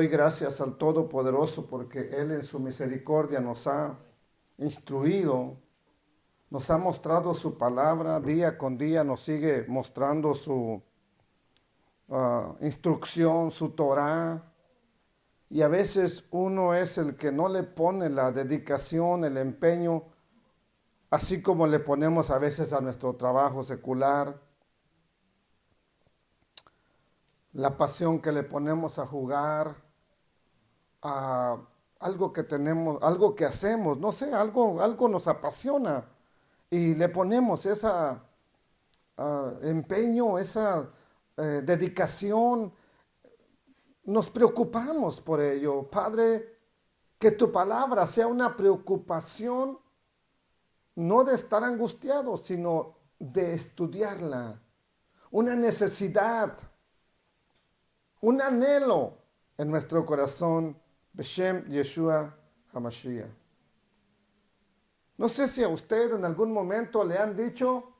doy gracias al Todopoderoso porque Él en su misericordia nos ha instruido, nos ha mostrado su palabra, día con día nos sigue mostrando su instrucción, su Torah. Y a veces uno es el que no le pone la dedicación, el empeño, así como le ponemos a veces a nuestro trabajo secular, la pasión que le ponemos a jugar, a algo que tenemos, algo que hacemos, no sé, algo nos apasiona y le ponemos esa empeño, esa dedicación, nos preocupamos por ello. Padre, que tu palabra sea una preocupación, no de estar angustiado, sino de estudiarla, una necesidad, un anhelo en nuestro corazón, Beshem Yeshua HaMashiach. No sé si a usted en algún momento le han dicho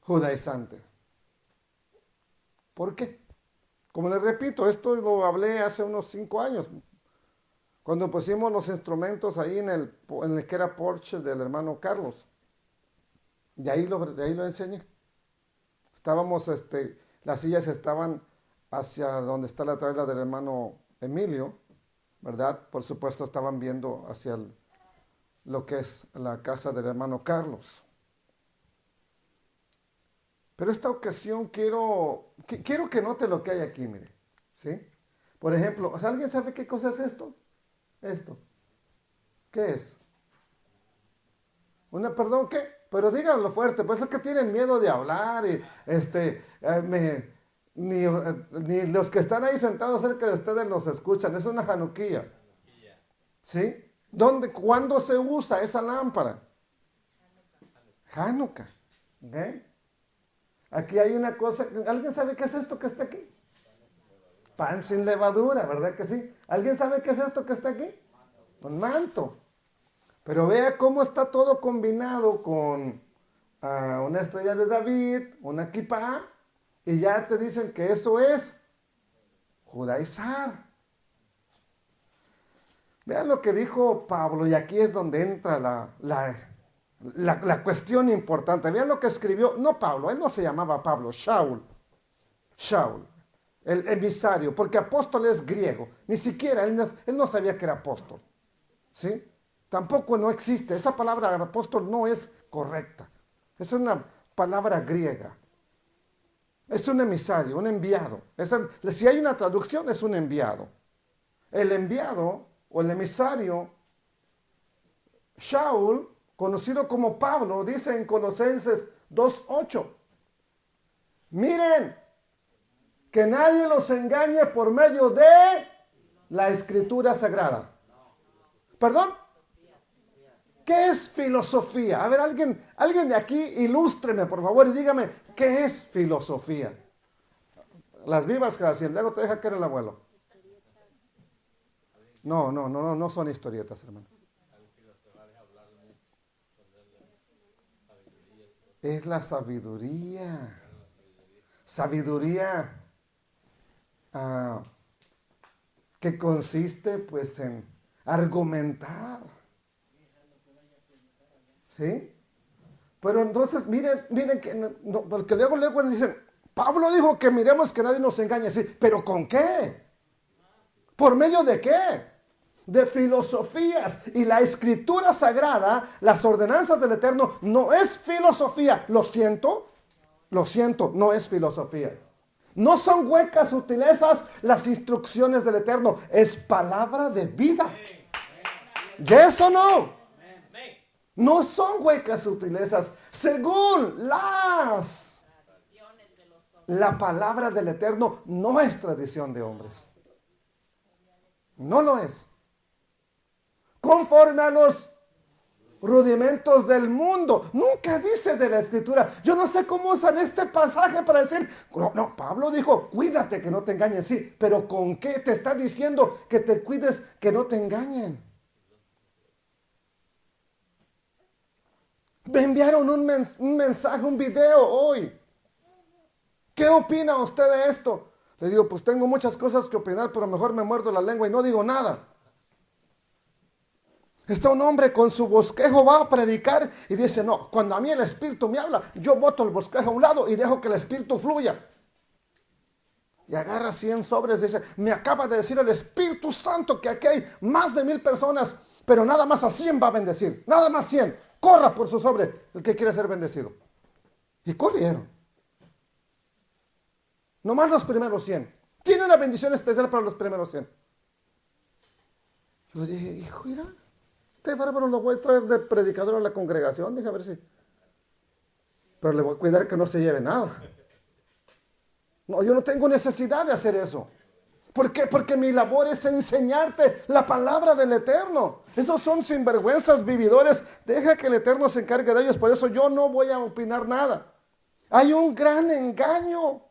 judaizante. ¿Por qué? Como le repito, esto lo hablé hace unos 5 años, cuando pusimos los instrumentos ahí en el que era Porsche del hermano Carlos. De ahí lo enseñé. Estábamos, las sillas estaban hacia donde está la traila del hermano Emilio, ¿verdad? Por supuesto estaban viendo hacia lo que es la casa del hermano Carlos. Pero esta ocasión quiero que note lo que hay aquí, mire, ¿sí? Por ejemplo, ¿alguien sabe qué cosa es esto? Esto. ¿Qué es? Perdón, ¿qué? Pero díganlo fuerte, pues es que tienen miedo de hablar y ni los que están ahí sentados cerca de ustedes los escuchan. Es una januquía. ¿Sí? ¿Cuándo se usa esa lámpara? Hanukkah. ¿Okay? Aquí hay una cosa, ¿alguien sabe qué es esto que está aquí? Pan sin levadura, ¿verdad que sí? ¿Alguien sabe qué es esto que está aquí? Un manto. Pero vea cómo está todo combinado con una estrella de David, una kippah, y ya te dicen que eso es judaizar. Vean lo que dijo Pablo, y aquí es donde entra la cuestión importante. Vean lo que escribió, no Pablo, él no se llamaba Pablo, Shaul, el emisario, porque apóstol es griego, ni siquiera él no sabía que era apóstol, ¿sí? Tampoco no existe, esa palabra apóstol no es correcta, es una palabra griega, es un emisario, un enviado, si hay una traducción es un enviado. El enviado o el emisario, Shaul, conocido como Pablo, dice en Colosenses 2:8, miren, que nadie los engañe por medio de la escritura sagrada. ¿Perdón? ¿Qué es filosofía? A ver, alguien de aquí ilústreme, por favor, y dígame, ¿qué es filosofía? Las vivas, casi, luego te deja que era el abuelo. No son historietas, hermano. Es la sabiduría. Sabiduría que consiste pues en argumentar. ¿Sí? Pero entonces, miren que, no, porque luego dicen, Pablo dijo que miremos que nadie nos engañe, sí, pero ¿con qué? ¿Por medio de qué? De filosofías. Y la escritura sagrada, las ordenanzas del Eterno, no es filosofía. Lo siento, no es filosofía. No son huecas sutilezas las instrucciones del Eterno, es palabra de vida. ¿Yes o no? No son huecas sutilezas, según la palabra del Eterno no es tradición de hombres. No lo es. Conforme a los rudimentos del mundo. Nunca dice de la escritura. Yo no sé cómo usan este pasaje para decir, no, Pablo dijo, cuídate que no te engañen. Sí, pero ¿con qué te está diciendo que te cuides que no te engañen? Me enviaron un mensaje, un video hoy. ¿Qué opina usted de esto? Le digo, pues tengo muchas cosas que opinar, pero mejor me muerdo la lengua y no digo nada. Está un hombre con su bosquejo, va a predicar y dice, no, cuando a mí el Espíritu me habla, yo boto el bosquejo a un lado y dejo que el Espíritu fluya. Y agarra 100 sobres, dice, me acaba de decir el Espíritu Santo que aquí hay más de 1000 personas, pero nada más a 100 va a bendecir, nada más 100. Corra por su sobre el que quiere ser bendecido. Y corrieron. Nomás los primeros 100. Tiene una bendición especial para los primeros 100. Yo dije, hijo, mira, este bárbaro lo voy a traer de predicador a la congregación. Dije, a ver si. Pero le voy a cuidar que no se lleve nada. No, yo no tengo necesidad de hacer eso. ¿Por qué? Porque mi labor es enseñarte la palabra del Eterno. Esos son sinvergüenzas vividores. Deja que el Eterno se encargue de ellos. Por eso yo no voy a opinar nada. Hay un gran engaño.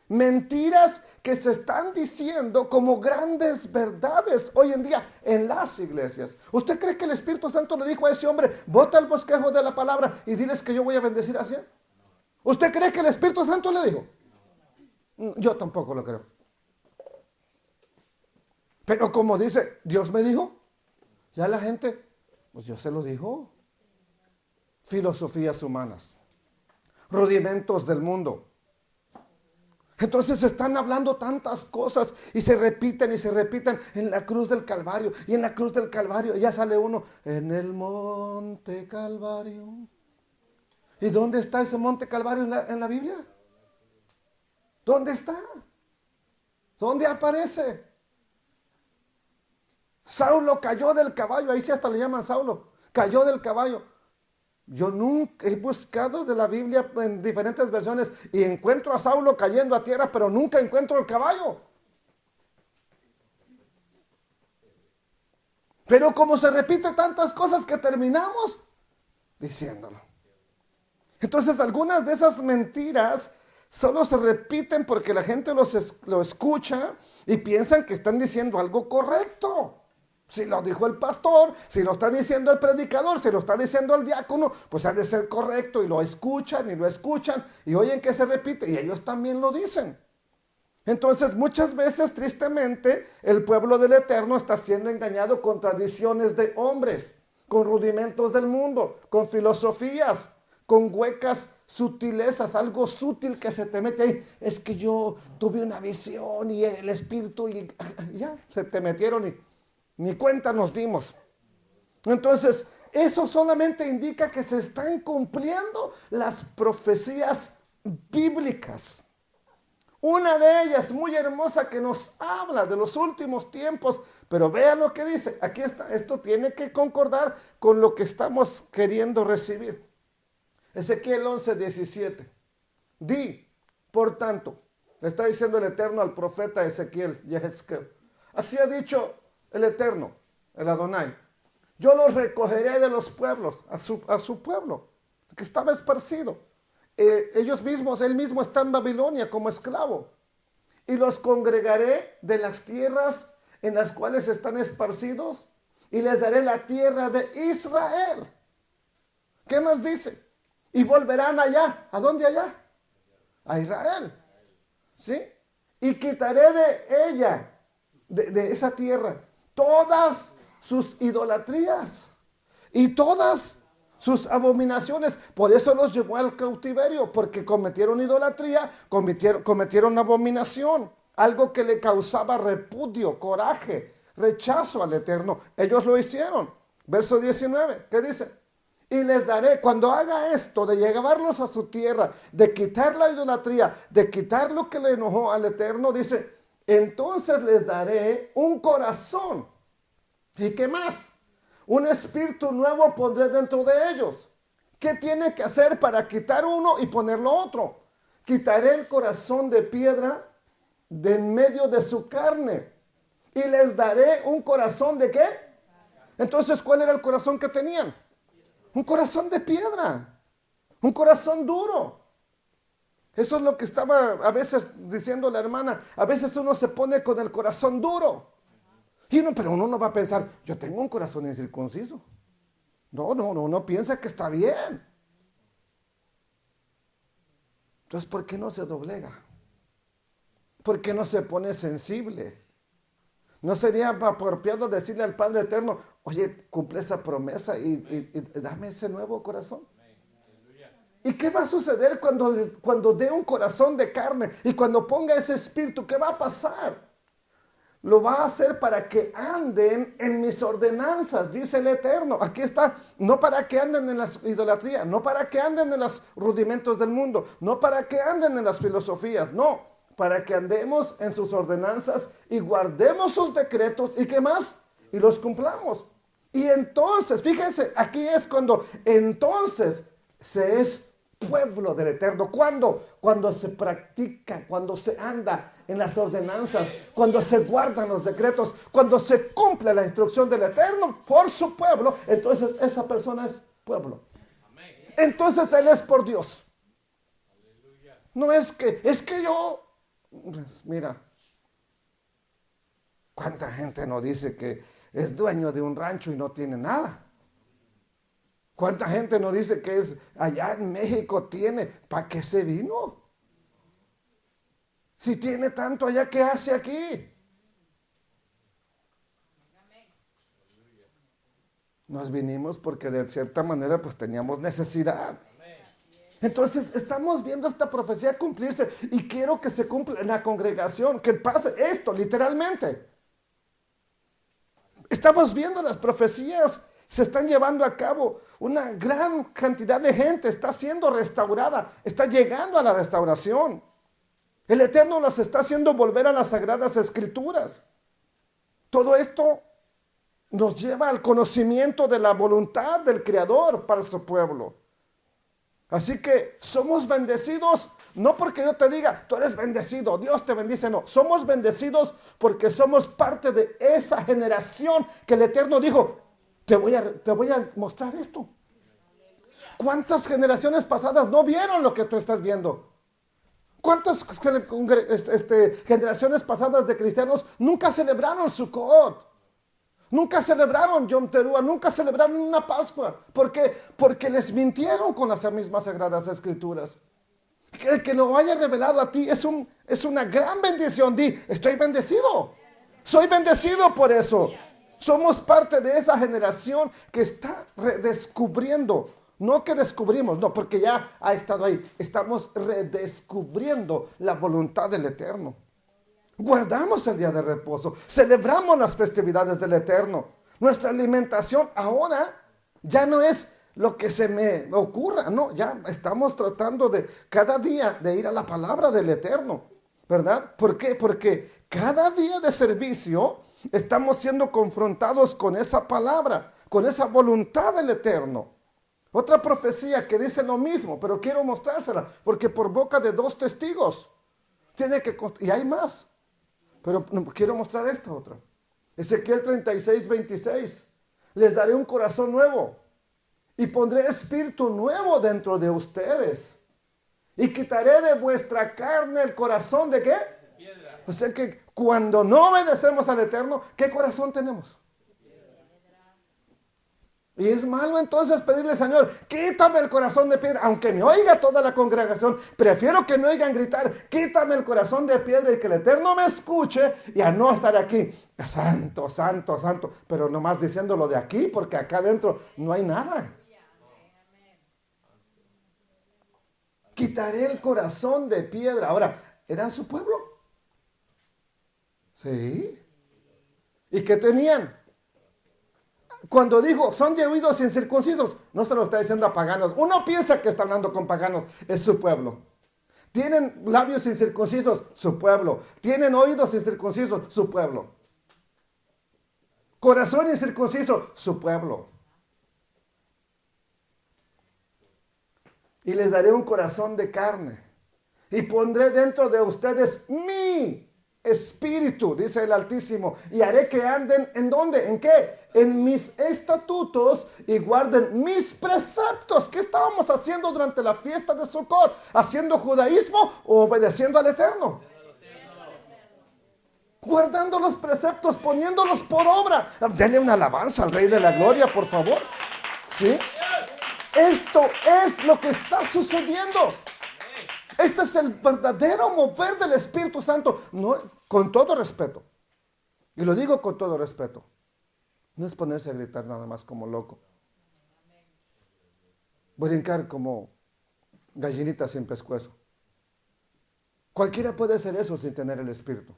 Mentiras que se están diciendo como grandes verdades hoy en día en las iglesias. ¿Usted cree que el Espíritu Santo le dijo a ese hombre, bota el bosquejo de la palabra y diles que yo voy a bendecir así? ¿Usted cree que el Espíritu Santo le dijo? Yo tampoco lo creo. Pero como dice, Dios me dijo, ya la gente, pues Dios se lo dijo. Filosofías humanas, rudimentos del mundo. Entonces están hablando tantas cosas y se repiten en la cruz del Calvario. Y en la cruz del Calvario ya sale uno, en el monte Calvario. ¿Y dónde está ese monte Calvario en la Biblia? ¿Dónde está? ¿Dónde aparece? Saulo cayó del caballo, ahí sí hasta le llaman Saulo, cayó del caballo. Yo nunca he buscado de la Biblia en diferentes versiones y encuentro a Saulo cayendo a tierra, pero nunca encuentro el caballo. Pero como se repite tantas cosas que terminamos diciéndolo. Entonces algunas de esas mentiras solo se repiten porque la gente lo escucha y piensan que están diciendo algo correcto. Si lo dijo el pastor, si lo está diciendo el predicador, si lo está diciendo el diácono, pues ha de ser correcto y lo escuchan y oyen que se repite y ellos también lo dicen. Entonces muchas veces tristemente el pueblo del Eterno está siendo engañado con tradiciones de hombres, con rudimentos del mundo, con filosofías, con huecas sutilezas, algo sutil que se te mete ahí. Es que yo tuve una visión y el espíritu y ya se te metieron y ni cuenta nos dimos. Entonces, eso solamente indica que se están cumpliendo las profecías bíblicas. Una de ellas muy hermosa que nos habla de los últimos tiempos, pero vea lo que dice. Aquí está, esto tiene que concordar con lo que estamos queriendo recibir. Ezequiel 11:17. Di, por tanto, le está diciendo el Eterno al profeta Ezequiel, Yehezkel. Así ha dicho el Eterno, el Adonai. Yo los recogeré de los pueblos, a su pueblo, que estaba esparcido. Él mismo está en Babilonia como esclavo. Y los congregaré de las tierras en las cuales están esparcidos y les daré la tierra de Israel. ¿Qué más dice? Y volverán allá. ¿A dónde allá? A Israel. ¿Sí? Y quitaré de ella, de esa tierra, todas sus idolatrías y todas sus abominaciones. Por eso los llevó al cautiverio, porque cometieron idolatría, cometieron abominación, algo que le causaba repudio, coraje, rechazo al Eterno. Ellos lo hicieron. Verso 19, ¿qué dice? Y les daré, cuando haga esto, de llevarlos a su tierra, de quitar la idolatría, de quitar lo que le enojó al Eterno, dice, entonces les daré un corazón. ¿Y qué más? Un espíritu nuevo pondré dentro de ellos. ¿Qué tiene que hacer para quitar uno y ponerlo otro? Quitaré el corazón de piedra de en medio de su carne. Y les daré un corazón ¿de qué? Entonces, ¿cuál era el corazón que tenían? Un corazón de piedra. Un corazón duro. Eso es lo que estaba a veces diciendo la hermana. A veces uno se pone con el corazón duro. Pero uno no va a pensar, yo tengo un corazón incircunciso. No piensa que está bien. Entonces, ¿por qué no se doblega? ¿Por qué no se pone sensible? ¿No sería apropiado decirle al Padre Eterno, oye, cumple esa promesa y dame ese nuevo corazón? ¿Y qué va a suceder cuando dé un corazón de carne y cuando ponga ese espíritu? ¿Qué va a pasar? Lo va a hacer para que anden en mis ordenanzas, dice el Eterno. Aquí está, no para que anden en la idolatría, no para que anden en los rudimentos del mundo, no para que anden en las filosofías, no, para que andemos en sus ordenanzas y guardemos sus decretos y qué más, y los cumplamos. Y entonces, fíjense, aquí es cuando entonces se es pueblo del Eterno. ¿Cuándo? Cuando se practica, cuando se anda en las ordenanzas, cuando se guardan los decretos, cuando se cumple la instrucción del Eterno por su pueblo, entonces esa persona es pueblo. Entonces Él es por Dios. No es que yo, mira, ¿cuánta gente no dice que es dueño de un rancho y no tiene nada? ¿Cuánta gente no dice que es allá en México tiene? ¿Para qué se vino? Si tiene tanto allá, ¿qué hace aquí? Nos vinimos porque de cierta manera pues teníamos necesidad. Entonces estamos viendo esta profecía cumplirse y quiero que se cumpla en la congregación, que pase esto literalmente. Estamos viendo las profecías. Se están llevando a cabo, una gran cantidad de gente está siendo restaurada, está llegando a la restauración. El Eterno las está haciendo volver a las Sagradas Escrituras. Todo esto nos lleva al conocimiento de la voluntad del Creador para su pueblo. Así que somos bendecidos, no porque yo te diga, tú eres bendecido, Dios te bendice, no. Somos bendecidos porque somos parte de esa generación que el Eterno dijo, te voy a mostrar esto. ¿Cuántas generaciones pasadas no vieron lo que tú estás viendo? ¿Cuántas generaciones pasadas de cristianos nunca celebraron Sukkot? Nunca celebraron Yom Teruah, nunca celebraron una Pascua. ¿Por qué? Porque les mintieron con las mismas Sagradas Escrituras. El que lo haya revelado a ti es una gran bendición. Di, estoy bendecido. Soy bendecido por eso. Somos parte de esa generación que está redescubriendo. No que descubrimos, no, porque ya ha estado ahí. Estamos redescubriendo la voluntad del Eterno. Guardamos el día de reposo. Celebramos las festividades del Eterno. Nuestra alimentación ahora ya no es lo que se me ocurra. No, ya estamos tratando de cada día de ir a la palabra del Eterno. ¿Verdad? ¿Por qué? Porque cada día de servicio estamos siendo confrontados con esa palabra, con esa voluntad del Eterno. Otra profecía que dice lo mismo, pero quiero mostrársela, porque por boca de 2 testigos y hay más, pero quiero mostrar esta otra. Ezequiel 36:26. Les daré un corazón nuevo y pondré espíritu nuevo dentro de ustedes y quitaré de vuestra carne el corazón ¿de qué? De piedra. O sea que cuando no obedecemos al Eterno, ¿qué corazón tenemos? Y es malo entonces pedirle, Señor, quítame el corazón de piedra. Aunque me oiga toda la congregación, prefiero que me oigan gritar, quítame el corazón de piedra y que el Eterno me escuche y a no estar aquí. Santo, santo, santo. Pero nomás diciéndolo de aquí, porque acá adentro no hay nada. Quitaré el corazón de piedra. Ahora, ¿eran su pueblo? Sí. ¿Y qué tenían? Cuando dijo, son de oídos incircuncisos, no se lo está diciendo a paganos. Uno piensa que está hablando con paganos, es su pueblo. Tienen labios incircuncisos, su pueblo. Tienen oídos incircuncisos, su pueblo. Corazón incircunciso, su pueblo. Y les daré un corazón de carne. Y pondré dentro de ustedes mi espíritu, dice el Altísimo, y haré que anden, ¿en dónde? ¿En qué? En mis estatutos y guarden mis preceptos. ¿Qué estábamos haciendo durante la fiesta de Sukkot? ¿Haciendo judaísmo o obedeciendo al Eterno? Guardando los preceptos, poniéndolos por obra. Denle una alabanza al Rey de la Gloria, por favor. ¿Sí? Esto es lo que está sucediendo. Este es el verdadero mover del Espíritu Santo. No, con todo respeto. Y lo digo con todo respeto. No es ponerse a gritar nada más como loco. Brincar como gallinita sin pescuezo. Cualquiera puede hacer eso sin tener el Espíritu.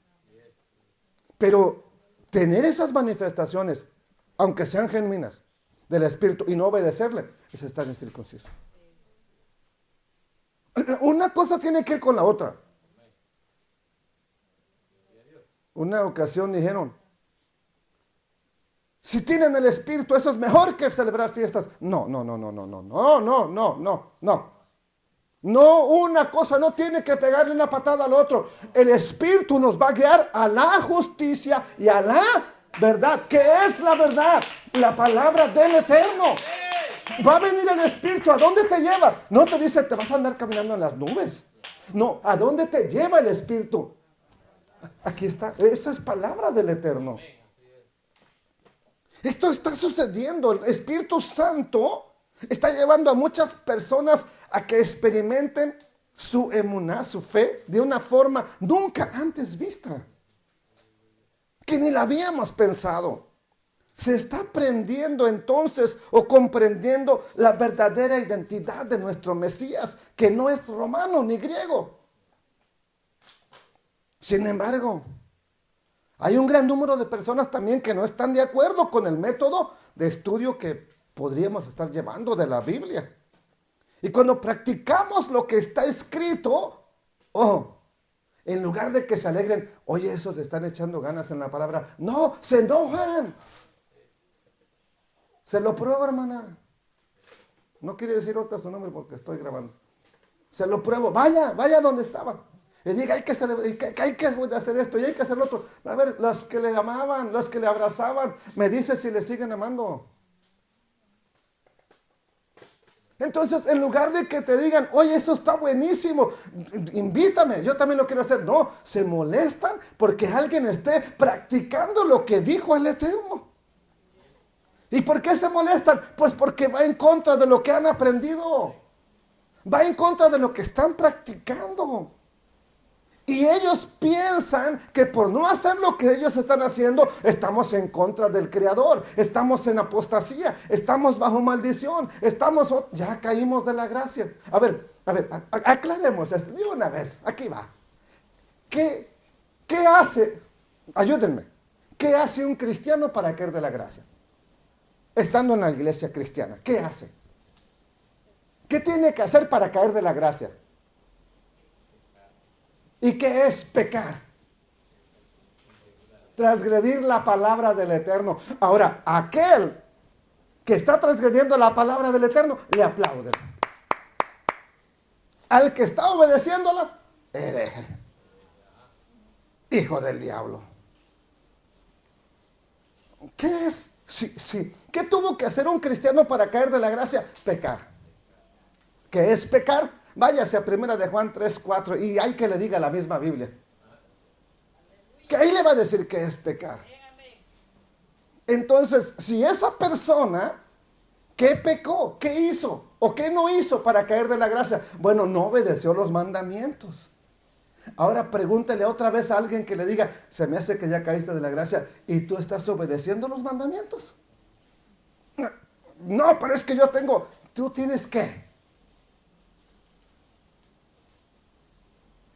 Pero tener esas manifestaciones, aunque sean genuinas, del Espíritu y no obedecerle, es estar incircunciso. Una cosa tiene que ver con la otra. Una ocasión dijeron, si tienen el Espíritu, eso es mejor que celebrar fiestas. No. No, una cosa no tiene que pegarle una patada al otro. El Espíritu nos va a guiar a la justicia y a la verdad. ¿Qué es la verdad? La palabra del Eterno. Va a venir el Espíritu. ¿A dónde te lleva? No te dice, te vas a andar caminando en las nubes. No, ¿a dónde te lleva el Espíritu? Aquí está. Esa es palabra del Eterno. Esto está sucediendo. El Espíritu Santo está llevando a muchas personas a que experimenten su emuná, su fe, de una forma nunca antes vista. Que ni la habíamos pensado. Se está aprendiendo entonces o comprendiendo la verdadera identidad de nuestro Mesías, que no es romano ni griego. Sin embargo, hay un gran número de personas también que no están de acuerdo con el método de estudio que podríamos estar llevando de la Biblia. Y cuando practicamos lo que está escrito, en lugar de que se alegren, oye, esos le están echando ganas en la palabra. No, se enojan. Se lo pruebo, hermana. No quiere decir otra su nombre porque estoy grabando. Se lo pruebo. Vaya donde estaba. Y diga, hay que hacer esto y hay que hacer lo otro. A ver, los que le amaban, los que le abrazaban, me dice si le siguen amando. Entonces, en lugar de que te digan, oye, eso está buenísimo, invítame, yo también lo quiero hacer. No, se molestan porque alguien esté practicando lo que dijo el Eterno. ¿Y por qué se molestan? Pues porque va en contra de lo que han aprendido. Va en contra de lo que están practicando. Y ellos piensan que por no hacer lo que ellos están haciendo, estamos en contra del Creador, estamos en apostasía, estamos bajo maldición, ya caímos de la gracia. A ver, aclaremos esto de una vez, aquí va. ¿Qué hace? Ayúdenme. ¿Qué hace un cristiano para caer de la gracia? Estando en la iglesia cristiana, ¿qué hace? ¿Qué tiene que hacer para caer de la gracia? ¿Y qué es pecar? Transgredir la palabra del Eterno. Ahora, aquel que está transgrediendo la palabra del Eterno, le aplauden. Al que está obedeciéndola, hereje. Hijo del diablo. ¿Qué es? Sí. ¿Qué tuvo que hacer un cristiano para caer de la gracia? Pecar. ¿Qué es pecar? Váyase a 1 de Juan 3:4 y hay que le diga la misma Biblia. Que ahí le va a decir que es pecar. Entonces, si esa persona, ¿qué pecó? ¿Qué hizo? ¿O qué no hizo para caer de la gracia? Bueno, no obedeció los mandamientos. Ahora pregúntele otra vez a alguien que le diga, se me hace que ya caíste de la gracia y tú estás obedeciendo los mandamientos. No, pero es que tú tienes que.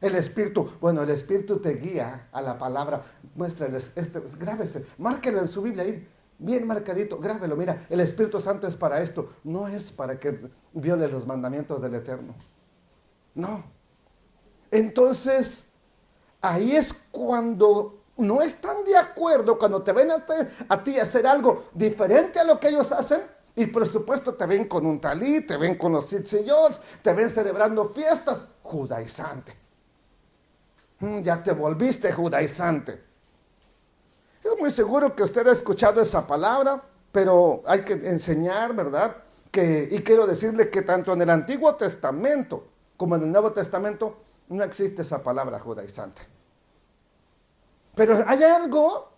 El Espíritu, el Espíritu te guía a la palabra. Muéstrales, grábese, márquelo en su Biblia ahí, bien marcadito, grábelo. Mira, el Espíritu Santo es para esto, no es para que viole los mandamientos del Eterno. No. Entonces, ahí es cuando no están de acuerdo, cuando te ven a ti hacer algo diferente a lo que ellos hacen. Y por supuesto te ven con un talí, te ven con los tzitziyots, te ven celebrando fiestas, judaizante. Ya te volviste judaizante. Es muy seguro que usted ha escuchado esa palabra, pero hay que enseñar, ¿verdad? Y quiero decirle que tanto en el Antiguo Testamento como en el Nuevo Testamento no existe esa palabra judaizante. Pero hay algo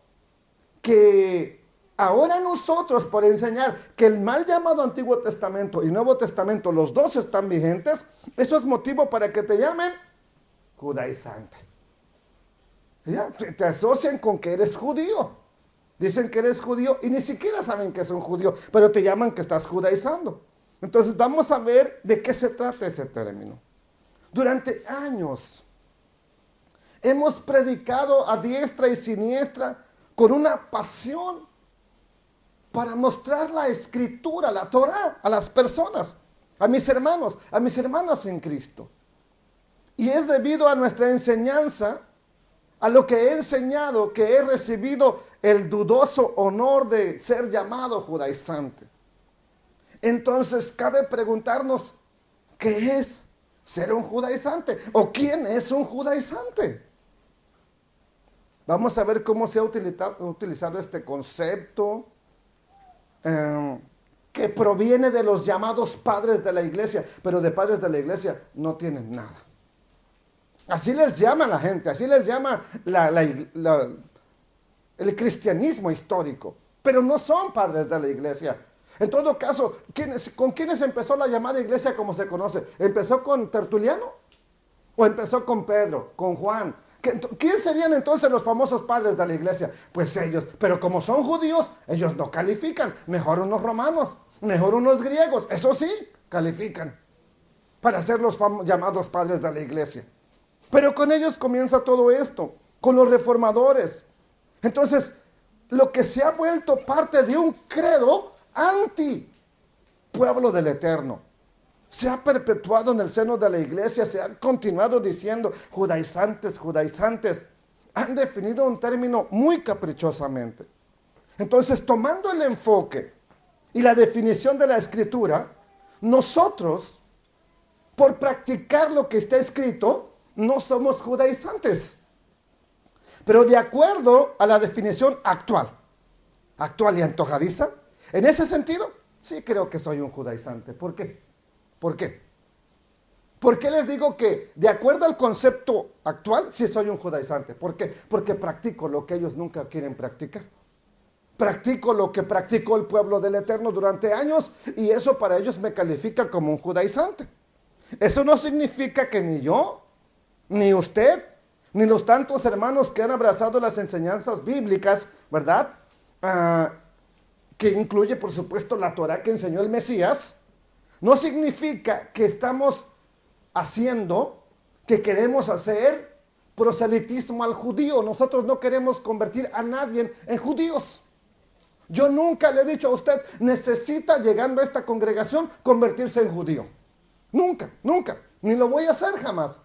que Ahora nosotros, por enseñar que el mal llamado Antiguo Testamento y Nuevo Testamento, los dos están vigentes, eso es motivo para que te llamen judaizante. ¿Ya? Te asocian con que eres judío. Dicen que eres judío y ni siquiera saben que es un judío, pero te llaman que estás judaizando. Entonces vamos a ver de qué se trata ese término. Durante años hemos predicado a diestra y siniestra con una pasión para mostrar la escritura, la Torah, a las personas, a mis hermanos, a mis hermanas en Cristo. Y es debido a nuestra enseñanza, a lo que he enseñado, que he recibido el dudoso honor de ser llamado judaizante. Entonces cabe preguntarnos, ¿qué es ser un judaizante? ¿O quién es un judaizante? Vamos a ver cómo se ha utilizado este concepto que proviene de los llamados padres de la iglesia, pero de padres de la iglesia no tienen nada. Así les llama la gente, así les llama el cristianismo histórico, pero no son padres de la iglesia. En todo caso, ¿con quiénes empezó la llamada iglesia como se conoce? ¿Empezó con Tertuliano? ¿O empezó con Pedro, con Juan? ¿Quién serían entonces los famosos padres de la iglesia? Pues ellos, pero como son judíos, ellos no califican. Mejor unos romanos, mejor unos griegos, eso sí, califican para ser los llamados padres de la iglesia. Pero con ellos comienza todo esto, con los reformadores. Entonces, lo que se ha vuelto parte de un credo anti-pueblo del Eterno, se ha perpetuado en el seno de la iglesia, se ha continuado diciendo judaizantes, judaizantes. Han definido un término muy caprichosamente. Entonces, tomando el enfoque y la definición de la Escritura, nosotros, por practicar lo que está escrito, no somos judaizantes. Pero de acuerdo a la definición actual y antojadiza, en ese sentido, sí creo que soy un judaizante. ¿Por qué? ¿Por qué? ¿Por qué les digo que de acuerdo al concepto actual, sí soy un judaizante? ¿Por qué? Porque practico lo que ellos nunca quieren practicar. Practico lo que practicó el pueblo del Eterno durante años y eso para ellos me califica como un judaizante. Eso no significa que ni yo, ni usted, ni los tantos hermanos que han abrazado las enseñanzas bíblicas, ¿verdad? Que incluye, por supuesto, la Torah que enseñó el Mesías, no significa que estamos haciendo, que queremos hacer proselitismo al judío. Nosotros no queremos convertir a nadie en judíos. Yo nunca le he dicho a usted, necesita, llegando a esta congregación, convertirse en judío. Nunca, nunca. Ni lo voy a hacer jamás.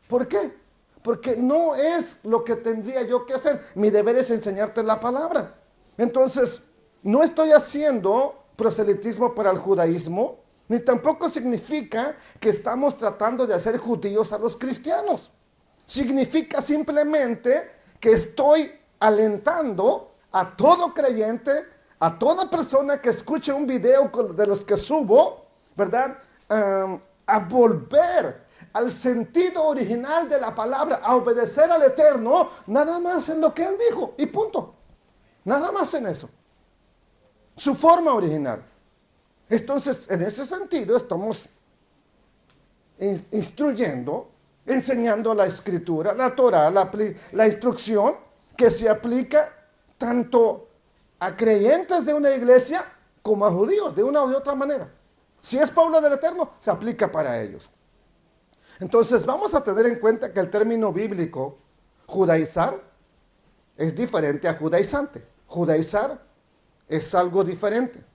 ¿Por qué? Porque no es lo que tendría yo que hacer. Mi deber es enseñarte la palabra. Entonces, no estoy haciendo proselitismo para el judaísmo, ni tampoco significa que estamos tratando de hacer judíos a los cristianos. Significa simplemente que estoy alentando a todo creyente, a toda persona que escuche un video de los que subo, ¿verdad? A volver al sentido original de la palabra, a obedecer al Eterno, nada más en lo que Él dijo, y punto. Nada más en eso. Su forma original. Entonces, en ese sentido, estamos instruyendo, enseñando la Escritura, la Torah, la instrucción que se aplica tanto a creyentes de una iglesia como a judíos, de una u otra manera. Si es pueblo del Eterno, se aplica para ellos. Entonces, vamos a tener en cuenta que el término bíblico, judaizar, es diferente a judaizante. Judaizar es algo diferente.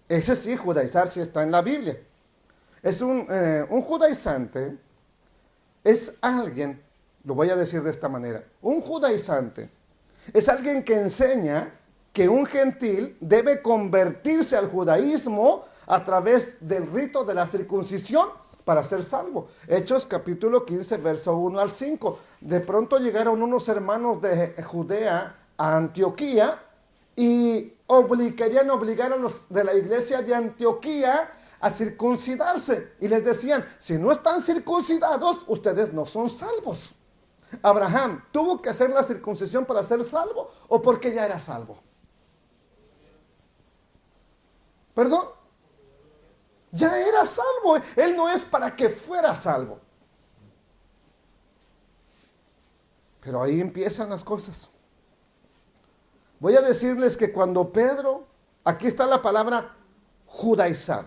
Ese sí, judaizar sí está en la Biblia. Es un judaizante, es alguien, lo voy a decir de esta manera, un judaizante es alguien que enseña que un gentil debe convertirse al judaísmo a través del rito de la circuncisión para ser salvo. Hechos capítulo 15, verso 1 al 5. De pronto llegaron unos hermanos de Judea a Antioquía y querían obligar a los de la iglesia de Antioquía a circuncidarse. Y les decían, si no están circuncidados, ustedes no son salvos. Abraham, ¿tuvo que hacer la circuncisión para ser salvo o porque ya era salvo? ¿Perdón? Ya era salvo. Él no es para que fuera salvo. Pero ahí empiezan las cosas. Voy a decirles que cuando Pedro, aquí está la palabra judaizar.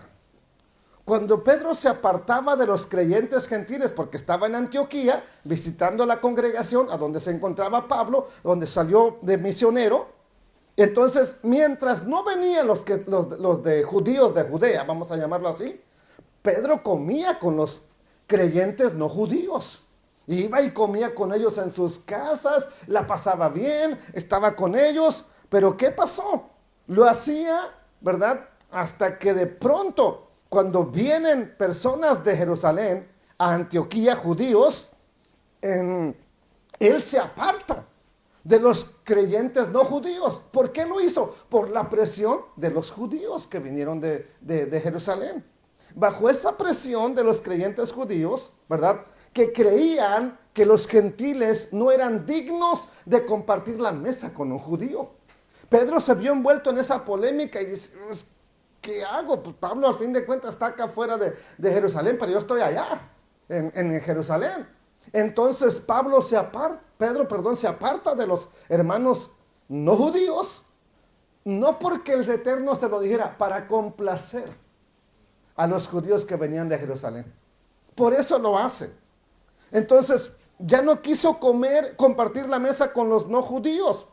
Cuando Pedro se apartaba de los creyentes gentiles, porque estaba en Antioquía, visitando la congregación a donde se encontraba Pablo, donde salió de misionero, entonces mientras no venían los de judíos de Judea, vamos a llamarlo así, Pedro comía con los creyentes no judíos. Iba y comía con ellos en sus casas, la pasaba bien, estaba con ellos, pero ¿qué pasó? Lo hacía, ¿verdad? Hasta que de pronto, cuando vienen personas de Jerusalén a Antioquía, judíos, él se aparta de los creyentes no judíos. ¿Por qué lo hizo? Por la presión de los judíos que vinieron de Jerusalén. Bajo esa presión de los creyentes judíos, ¿verdad?, que creían que los gentiles no eran dignos de compartir la mesa con un judío. Pedro se vio envuelto en esa polémica y dice, ¿qué hago? Pues Pablo al fin de cuentas está acá fuera de Jerusalén, pero yo estoy allá, en Jerusalén. Entonces Pedro se aparta de los hermanos no judíos, no porque el Eterno se lo dijera, para complacer a los judíos que venían de Jerusalén. Por eso lo hace. Entonces, ya no quiso compartir la mesa con los no judíos.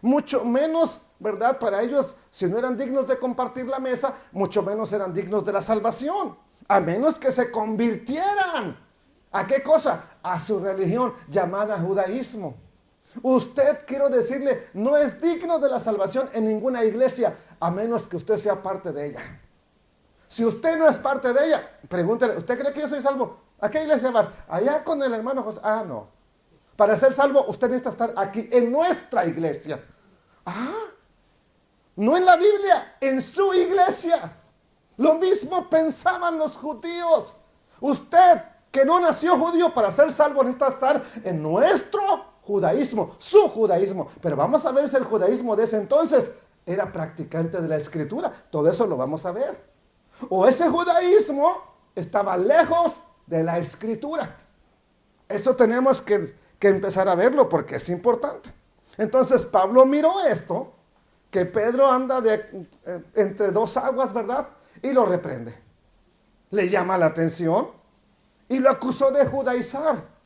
Mucho menos, ¿verdad? Para ellos, si no eran dignos de compartir la mesa, mucho menos eran dignos de la salvación. A menos que se convirtieran. ¿A qué cosa? A su religión llamada judaísmo. Usted, quiero decirle, no es digno de la salvación en ninguna iglesia, a menos que usted sea parte de ella. Si usted no es parte de ella, pregúntele, ¿usted cree que yo soy salvo? ¿A qué iglesia vas? Allá con el hermano José. Ah, no. Para ser salvo, usted necesita estar aquí, en nuestra iglesia. Ah, no en la Biblia, en su iglesia. Lo mismo pensaban los judíos. Usted, que no nació judío, para ser salvo necesita estar en nuestro judaísmo, su judaísmo. Pero vamos a ver si el judaísmo de ese entonces era practicante de la escritura. Todo eso lo vamos a ver. O ese judaísmo estaba lejos de la escritura. Eso tenemos que empezar a verlo porque es importante. Entonces Pablo miró esto, que Pedro anda entre dos aguas, ¿verdad? Y lo reprende. Le llama la atención y lo acusó de judaizar.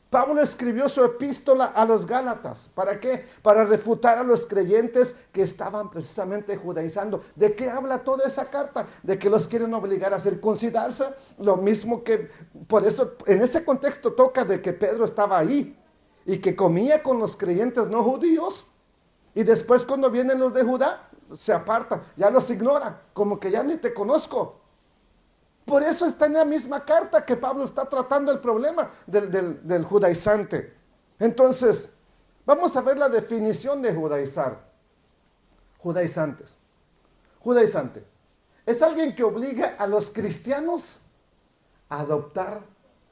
Pablo escribió su epístola a los Gálatas. ¿Para qué? Para refutar a los creyentes que estaban precisamente judaizando. ¿De qué habla toda esa carta? De que los quieren obligar a circuncidarse. Lo mismo que, por eso, en ese contexto toca de que Pedro estaba ahí y que comía con los creyentes no judíos. Y después cuando vienen los de Judá, se aparta, ya los ignora, como que ya ni te conozco. Por eso está en la misma carta que Pablo está tratando el problema del judaizante. Entonces, vamos a ver la definición de judaizar. Judaizantes. Judaizante es alguien que obliga a los cristianos a adoptar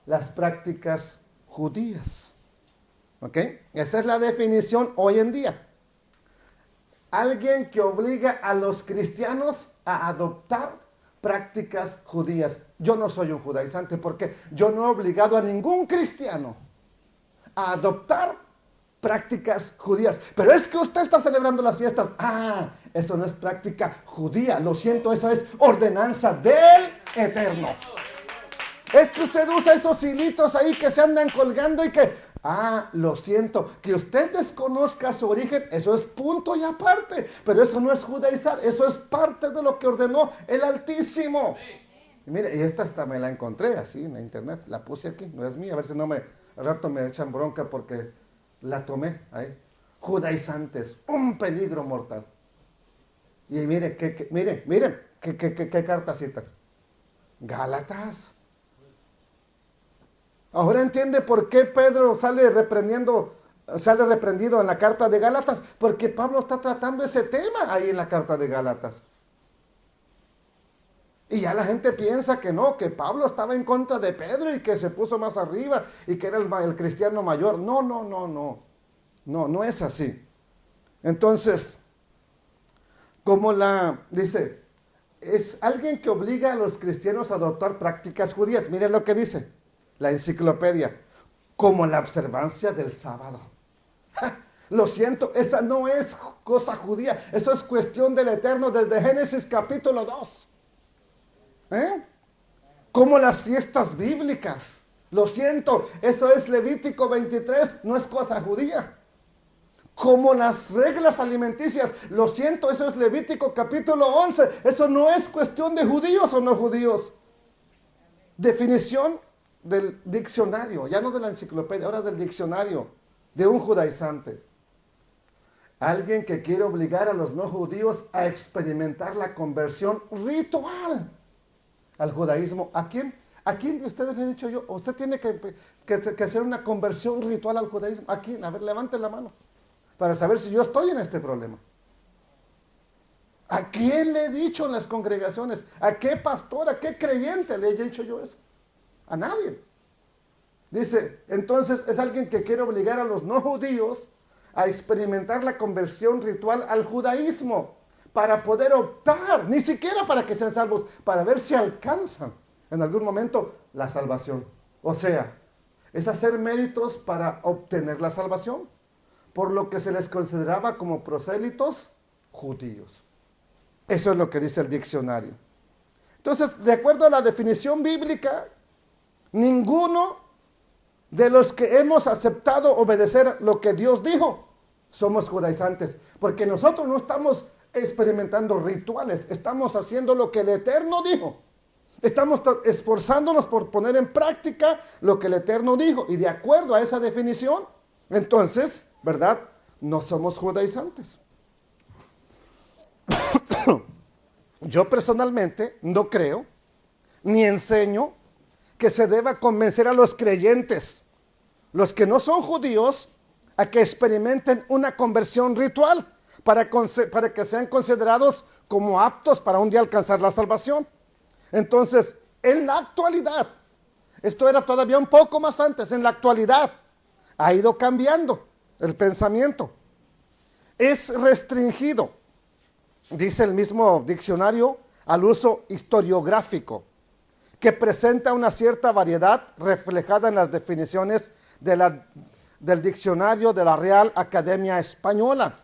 las prácticas judías. ¿Ok? Esa es la definición hoy en día. Alguien que obliga a los cristianos a adoptar prácticas judías. Yo no soy un judaizante porque yo no he obligado a ningún cristiano a adoptar prácticas judías. Pero es que usted está celebrando las fiestas. Ah, eso no es práctica judía. Lo siento, eso es ordenanza del Eterno. Es que usted usa esos hilitos ahí que se andan colgando y que... Ah, lo siento, que usted desconozca su origen, eso es punto y aparte, pero eso no es judaizar, eso es parte de lo que ordenó el Altísimo. Y mire, y esta hasta me la encontré así en la internet, la puse aquí, no es mía, a ver si al rato me echan bronca porque la tomé ahí. Judaizantes, un peligro mortal. Y mire, miren, qué cartacita. Gálatas. Ahora entiende por qué Pedro sale reprendido en la carta de Gálatas, porque Pablo está tratando ese tema ahí en la carta de Gálatas. Y ya la gente piensa que no, que Pablo estaba en contra de Pedro y que se puso más arriba y que era el cristiano mayor. No es así. Entonces, como dice, es alguien que obliga a los cristianos a adoptar prácticas judías. Miren lo que dice la enciclopedia, como la observancia del sábado. Lo siento, esa no es cosa judía, eso es cuestión del Eterno desde Génesis capítulo 2. Como las fiestas bíblicas. Lo siento, eso es Levítico 23, no es cosa judía. Como las reglas alimenticias, lo siento, eso es Levítico capítulo 11, eso no es cuestión de judíos o no judíos. Definición del diccionario, ya no de la enciclopedia, ahora del diccionario de un judaizante. Alguien que quiere obligar a los no judíos a experimentar la conversión ritual al judaísmo. ¿A quién? ¿A quién de ustedes le he dicho yo? Usted tiene que hacer una conversión ritual al judaísmo. ¿A quién? A ver, levanten la mano para saber si yo estoy en este problema. ¿A quién le he dicho en las congregaciones? ¿A qué pastor, a qué creyente le he dicho yo eso? A nadie. Dice, entonces es alguien que quiere obligar a los no judíos a experimentar la conversión ritual al judaísmo para poder optar, ni siquiera para que sean salvos, para ver si alcanzan en algún momento la salvación. O sea, es hacer méritos para obtener la salvación, por lo que se les consideraba como prosélitos judíos. Eso es lo que dice el diccionario. Entonces, de acuerdo a la definición bíblica, ninguno de los que hemos aceptado obedecer lo que Dios dijo, somos judaizantes, porque nosotros no estamos experimentando rituales, estamos haciendo lo que el Eterno dijo. Estamos esforzándonos por poner en práctica lo que el Eterno dijo, y de acuerdo a esa definición, entonces, ¿verdad? No somos judaizantes. Yo personalmente no creo, ni enseño, que se deba convencer a los creyentes, los que no son judíos, a que experimenten una conversión ritual para que sean considerados como aptos para un día alcanzar la salvación. Entonces, en la actualidad, esto era todavía un poco más antes, en la actualidad ha ido cambiando el pensamiento. Es restringido, dice el mismo diccionario, al uso historiográfico, que presenta una cierta variedad reflejada en las definiciones del diccionario de la Real Academia Española.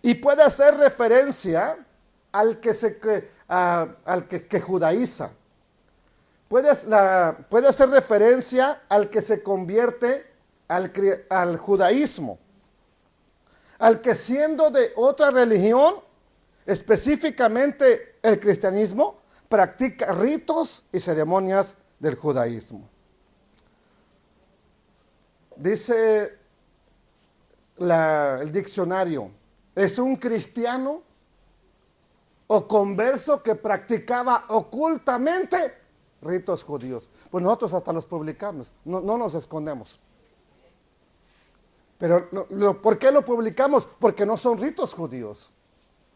Y puede hacer referencia al que judaiza. Puede hacer referencia al que se convierte al judaísmo. Al que siendo de otra religión, específicamente el cristianismo, practica ritos y ceremonias del judaísmo. Dice el diccionario, es un cristiano o converso que practicaba ocultamente ritos judíos. Pues nosotros hasta los publicamos, no nos escondemos. Pero ¿por qué lo publicamos? Porque no son ritos judíos.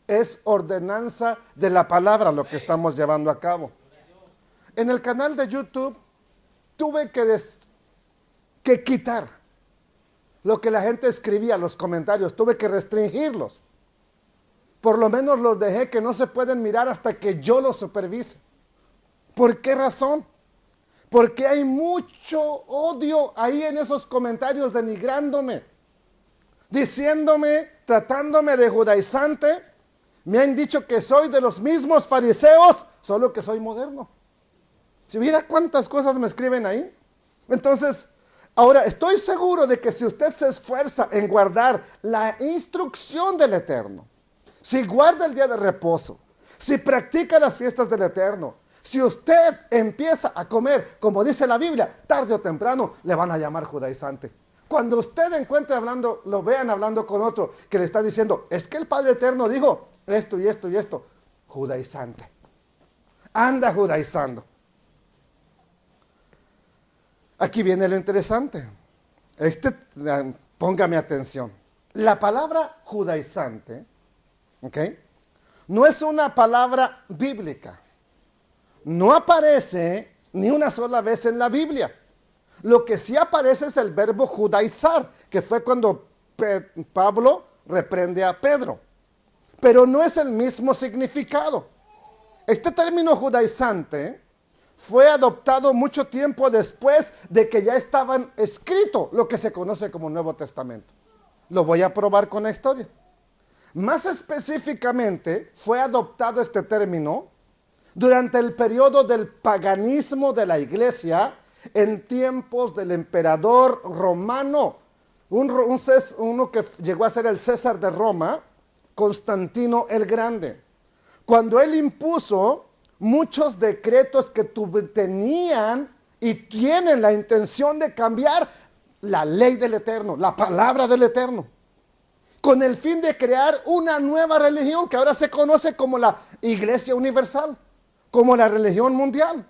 Es ordenanza de la palabra lo que estamos llevando a cabo. En el canal de YouTube tuve que quitar lo que la gente escribía, los comentarios, tuve que restringirlos. Por lo menos los dejé que no se pueden mirar hasta que yo los supervise. ¿Por qué razón? Porque hay mucho odio ahí en esos comentarios denigrándome, diciéndome, tratándome de judaizante. Me han dicho que soy de los mismos fariseos, solo que soy moderno. Si viera cuántas cosas me escriben ahí. Entonces, ahora estoy seguro de que si usted se esfuerza en guardar la instrucción del Eterno, si guarda el día de reposo, si practica las fiestas del Eterno, si usted empieza a comer, como dice la Biblia, tarde o temprano le van a llamar judaizante. Cuando usted encuentre hablando, lo vean hablando con otro que le está diciendo, es que el Padre Eterno dijo esto y esto y esto, judaizante. Anda judaizando. Aquí viene lo interesante. Póngame atención. La palabra judaizante, ¿ok?, no es una palabra bíblica. No aparece ni una sola vez en la Biblia. Lo que sí aparece es el verbo judaizar, que fue cuando Pablo reprende a Pedro. Pero no es el mismo significado. Este término judaizante fue adoptado mucho tiempo después de que ya estaban escrito lo que se conoce como Nuevo Testamento. Lo voy a probar con la historia. Más específicamente, fue adoptado este término durante el periodo del paganismo de la iglesia en tiempos del emperador romano, uno que llegó a ser el César de Roma, Constantino el Grande. Cuando él impuso muchos decretos que tenían y tienen la intención de cambiar la ley del Eterno, la palabra del Eterno, con el fin de crear una nueva religión que ahora se conoce como la Iglesia Universal, como la religión mundial.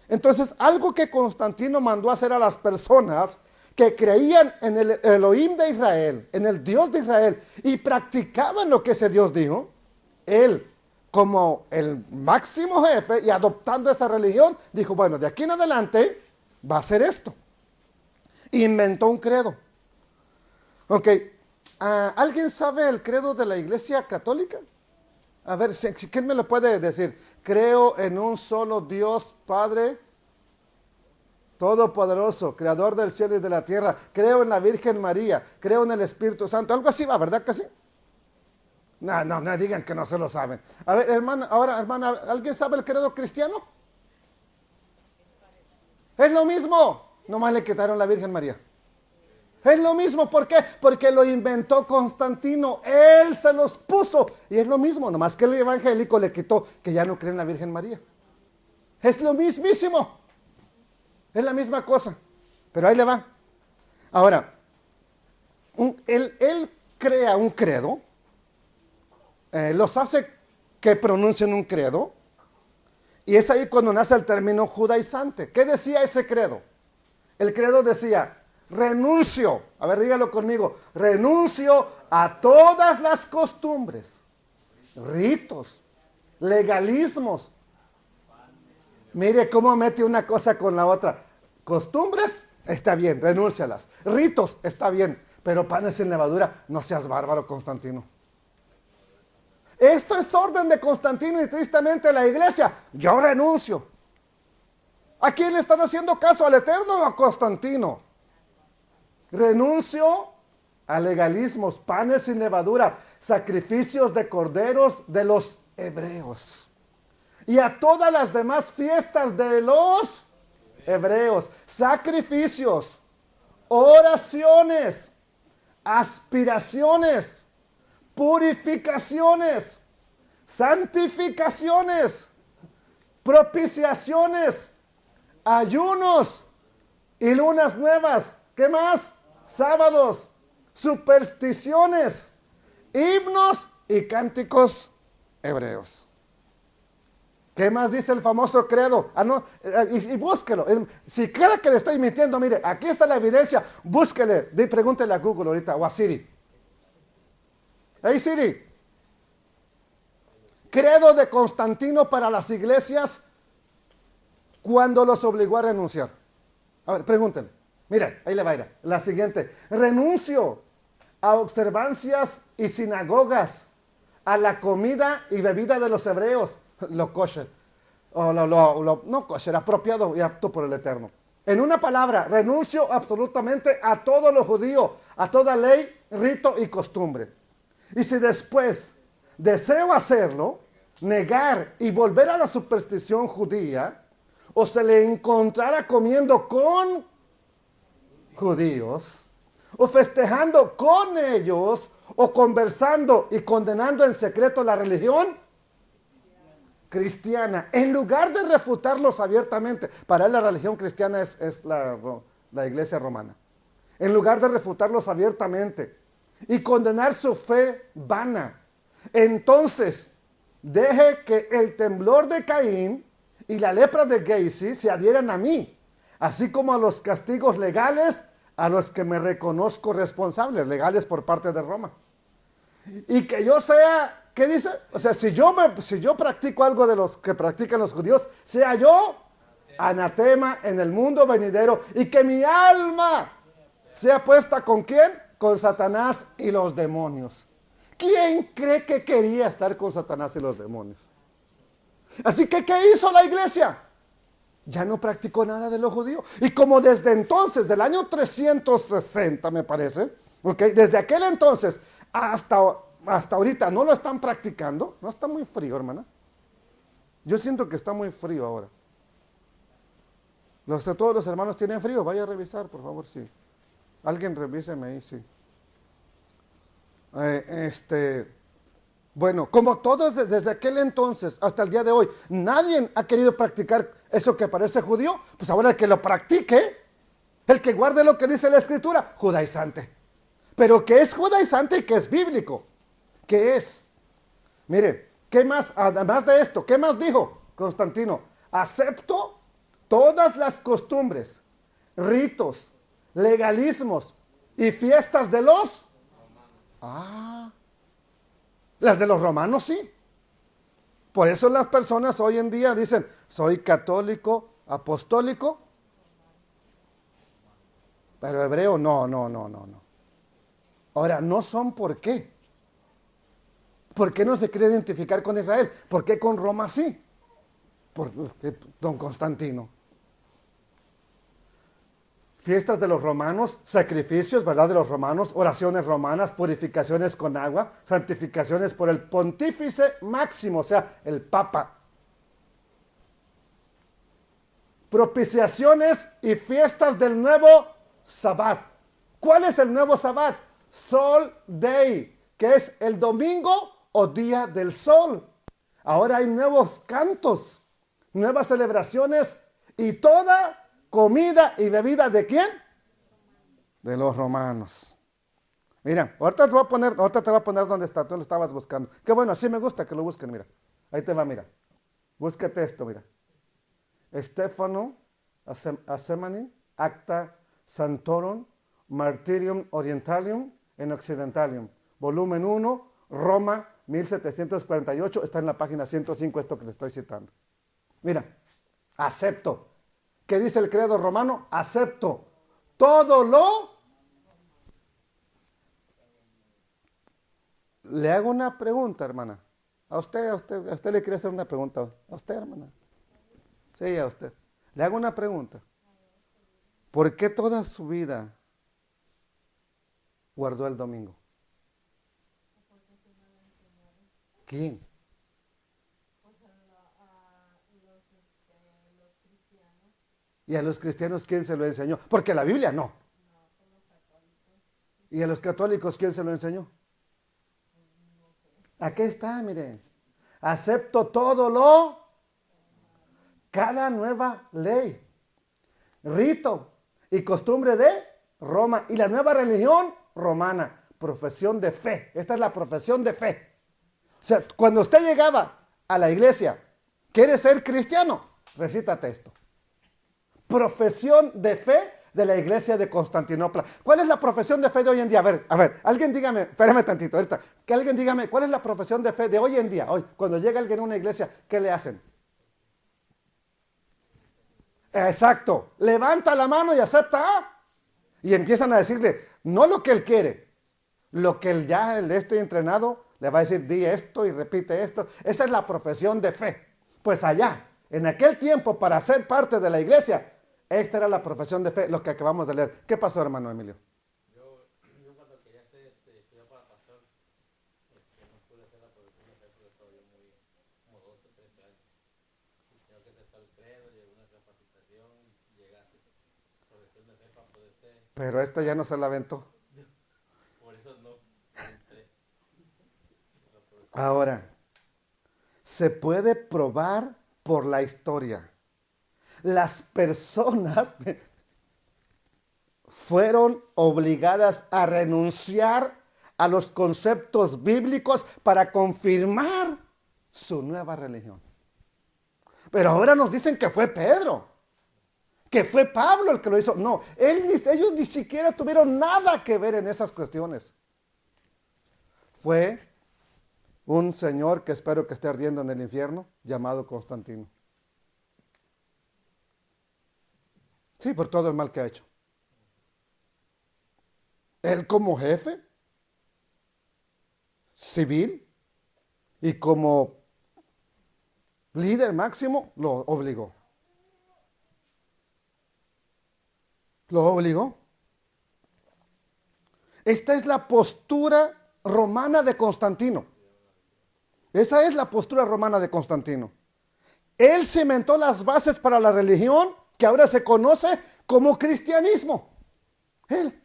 Entonces, algo que Constantino mandó a hacer a las personas que creían en el Elohim de Israel, en el Dios de Israel, y practicaban lo que ese Dios dijo, él, como el máximo jefe y adoptando esa religión, dijo, bueno, de aquí en adelante va a ser esto. Inventó un credo. Ok, ¿alguien sabe el credo de la Iglesia Católica? A ver, ¿quién me lo puede decir? Creo en un solo Dios, Padre Todopoderoso, Creador del cielo y de la tierra. Creo en la Virgen María, creo en el Espíritu Santo. Algo así va, ¿verdad que sí? No digan que no se lo saben. A ver, hermana, ¿alguien sabe el credo cristiano? Es lo mismo, nomás le quitaron la Virgen María. Es lo mismo, ¿por qué? Porque lo inventó Constantino, él se los puso. Y es lo mismo, nomás que el evangélico le quitó que ya no cree en la Virgen María. Es lo mismísimo. Es la misma cosa. Pero ahí le va. Ahora, él crea un credo, los hace que pronuncien un credo, y es ahí cuando nace el término judaizante. ¿Qué decía ese credo? El credo decía, renuncio, a ver, dígalo conmigo, renuncio a todas las costumbres, ritos, legalismos. Mire cómo mete una cosa con la otra. Costumbres, está bien, renúncialas. Ritos, está bien, pero panes sin levadura, no seas bárbaro, Constantino. Esto es orden de Constantino y tristemente la iglesia, yo renuncio. ¿A quién le están haciendo caso? ¿Al Eterno o a Constantino? Renuncio a legalismos, panes sin levadura, sacrificios de corderos de los hebreos y a todas las demás fiestas de los hebreos, sacrificios, oraciones, aspiraciones, purificaciones, santificaciones, propiciaciones, ayunos y lunas nuevas. ¿Qué más? Sábados, supersticiones, himnos y cánticos hebreos. ¿Qué más dice el famoso credo? Y búsquelo. Si cree que le estoy mintiendo, mire, aquí está la evidencia. Búsquele, pregúntele a Google ahorita o a Siri. Hey Siri, credo de Constantino para las iglesias cuando los obligó a renunciar. A ver, pregúntenle. Mira, ahí le va a ir. La siguiente. Renuncio a observancias y sinagogas, a la comida y bebida de los hebreos, lo kosher, o no kosher, apropiado y apto por el Eterno. En una palabra, renuncio absolutamente a todo lo judío, a toda ley, rito y costumbre. Y si después deseo hacerlo, negar y volver a la superstición judía, o se le encontrara comiendo con judíos, o festejando con ellos, o conversando y condenando en secreto la religión cristiana, en lugar de refutarlos abiertamente. Para él la religión cristiana es la iglesia romana. En lugar de refutarlos abiertamente y condenar su fe vana, entonces deje que el temblor de Caín y la lepra de Gehazi se adhieran a mí, así como a los castigos legales a los que me reconozco responsables, legales por parte de Roma. Y que yo sea, ¿qué dice? O sea, si yo practico algo de los que practican los judíos, sea yo anatema en el mundo venidero, y que mi alma sea puesta ¿con quién? Con Satanás y los demonios. ¿Quién cree que quería estar con Satanás y los demonios? Así que, ¿qué hizo la iglesia? Ya no practicó nada de lo judío. Y como desde entonces, del año 360 me parece, ¿okay? Desde aquel entonces hasta ahorita no lo están practicando. No, está muy frío, hermana. Yo siento que está muy frío ahora. Todos los hermanos tienen frío. Vaya a revisar, por favor, sí. Alguien revíseme ahí, sí. Bueno, como todos desde aquel entonces hasta el día de hoy, nadie ha querido practicar eso que parece judío, pues ahora el que lo practique, el que guarde lo que dice la Escritura, judaizante. Pero ¿qué es judaizante y qué es bíblico? ¿Qué es? Mire, ¿qué más? Además de esto, ¿qué más dijo Constantino? Acepto todas las costumbres, ritos, legalismos y fiestas de los... Las de los romanos sí. Por eso las personas hoy en día dicen, soy católico, apostólico, pero hebreo no. Ahora, no son por qué. ¿Por qué no se quiere identificar con Israel? ¿Por qué con Roma sí? Por don Constantino. Fiestas de los romanos, sacrificios, ¿verdad? De los romanos, oraciones romanas, purificaciones con agua, santificaciones por el pontífice máximo, o sea, el papa. Propiciaciones y fiestas del nuevo Sabbat. ¿Cuál es el nuevo Sabbat? Sol Day, que es el domingo o día del sol. Ahora hay nuevos cantos, nuevas celebraciones y toda comida y bebida ¿de quién? De los romanos. Mira, ahorita te voy a poner donde está, tú lo estabas buscando. Qué bueno, así me gusta que lo busquen, mira. Ahí te va, mira. Búsquete esto, mira. Stefano Asemani, Acta Santorum, Martyrium Orientalium en Occidentalium. Volumen 1, Roma, 1748. Está en la página 105 esto que te estoy citando. Mira, acepto. ¿Qué dice el credo romano? Acepto todo lo... Le hago una pregunta, hermana. A usted le quiere hacer una pregunta. A usted, hermana. Sí, a usted. Le hago una pregunta. ¿Por qué toda su vida guardó el domingo? ¿Quién? ¿Y a los cristianos quién se lo enseñó? Porque la Biblia no. ¿Y a los católicos quién se lo enseñó? Aquí está, mire. Acepto cada nueva ley, rito y costumbre de Roma y la nueva religión romana, profesión de fe. Esta es la profesión de fe. O sea, cuando usted llegaba a la iglesia, ¿quiere ser cristiano? Recítate esto. Profesión de fe de la iglesia de Constantinopla. ¿Cuál es la profesión de fe de hoy en día? A ver, alguien dígame, espérame tantito, ahorita, que alguien dígame, ¿cuál es la profesión de fe de hoy en día? Hoy, cuando llega alguien a una iglesia, ¿qué le hacen? Exacto, levanta la mano y acepta. Y empiezan a decirle, no lo que él quiere, lo que él ya esté entrenado, le va a decir, di esto y repite esto. Esa es la profesión de fe. Pues allá, en aquel tiempo, para ser parte de la iglesia, esta era la profesión de fe, lo que acabamos de leer. ¿Qué pasó, hermano Emilio? Yo cuando quería estudiar para pastor, no pude hacer la profesión de fe porque estaba yo como 12, 13 años. Y tengo que aceptar el credo, llegó una capacitación y llegaste profesión de fe para poder ser. Pero esto ya no se la aventó. Por eso no entré. Ahora, se puede probar por la historia. Las personas fueron obligadas a renunciar a los conceptos bíblicos para confirmar su nueva religión. Pero ahora nos dicen que fue Pedro, que fue Pablo el que lo hizo. No, ellos ni siquiera tuvieron nada que ver en esas cuestiones. Fue un señor que espero que esté ardiendo en el infierno, llamado Constantino. Sí, por todo el mal que ha hecho. Él como jefe civil y como líder máximo, lo obligó. Lo obligó. Esta es la postura romana de Constantino. Esa es la postura romana de Constantino. Él cimentó las bases para la religión que ahora se conoce como cristianismo. Él.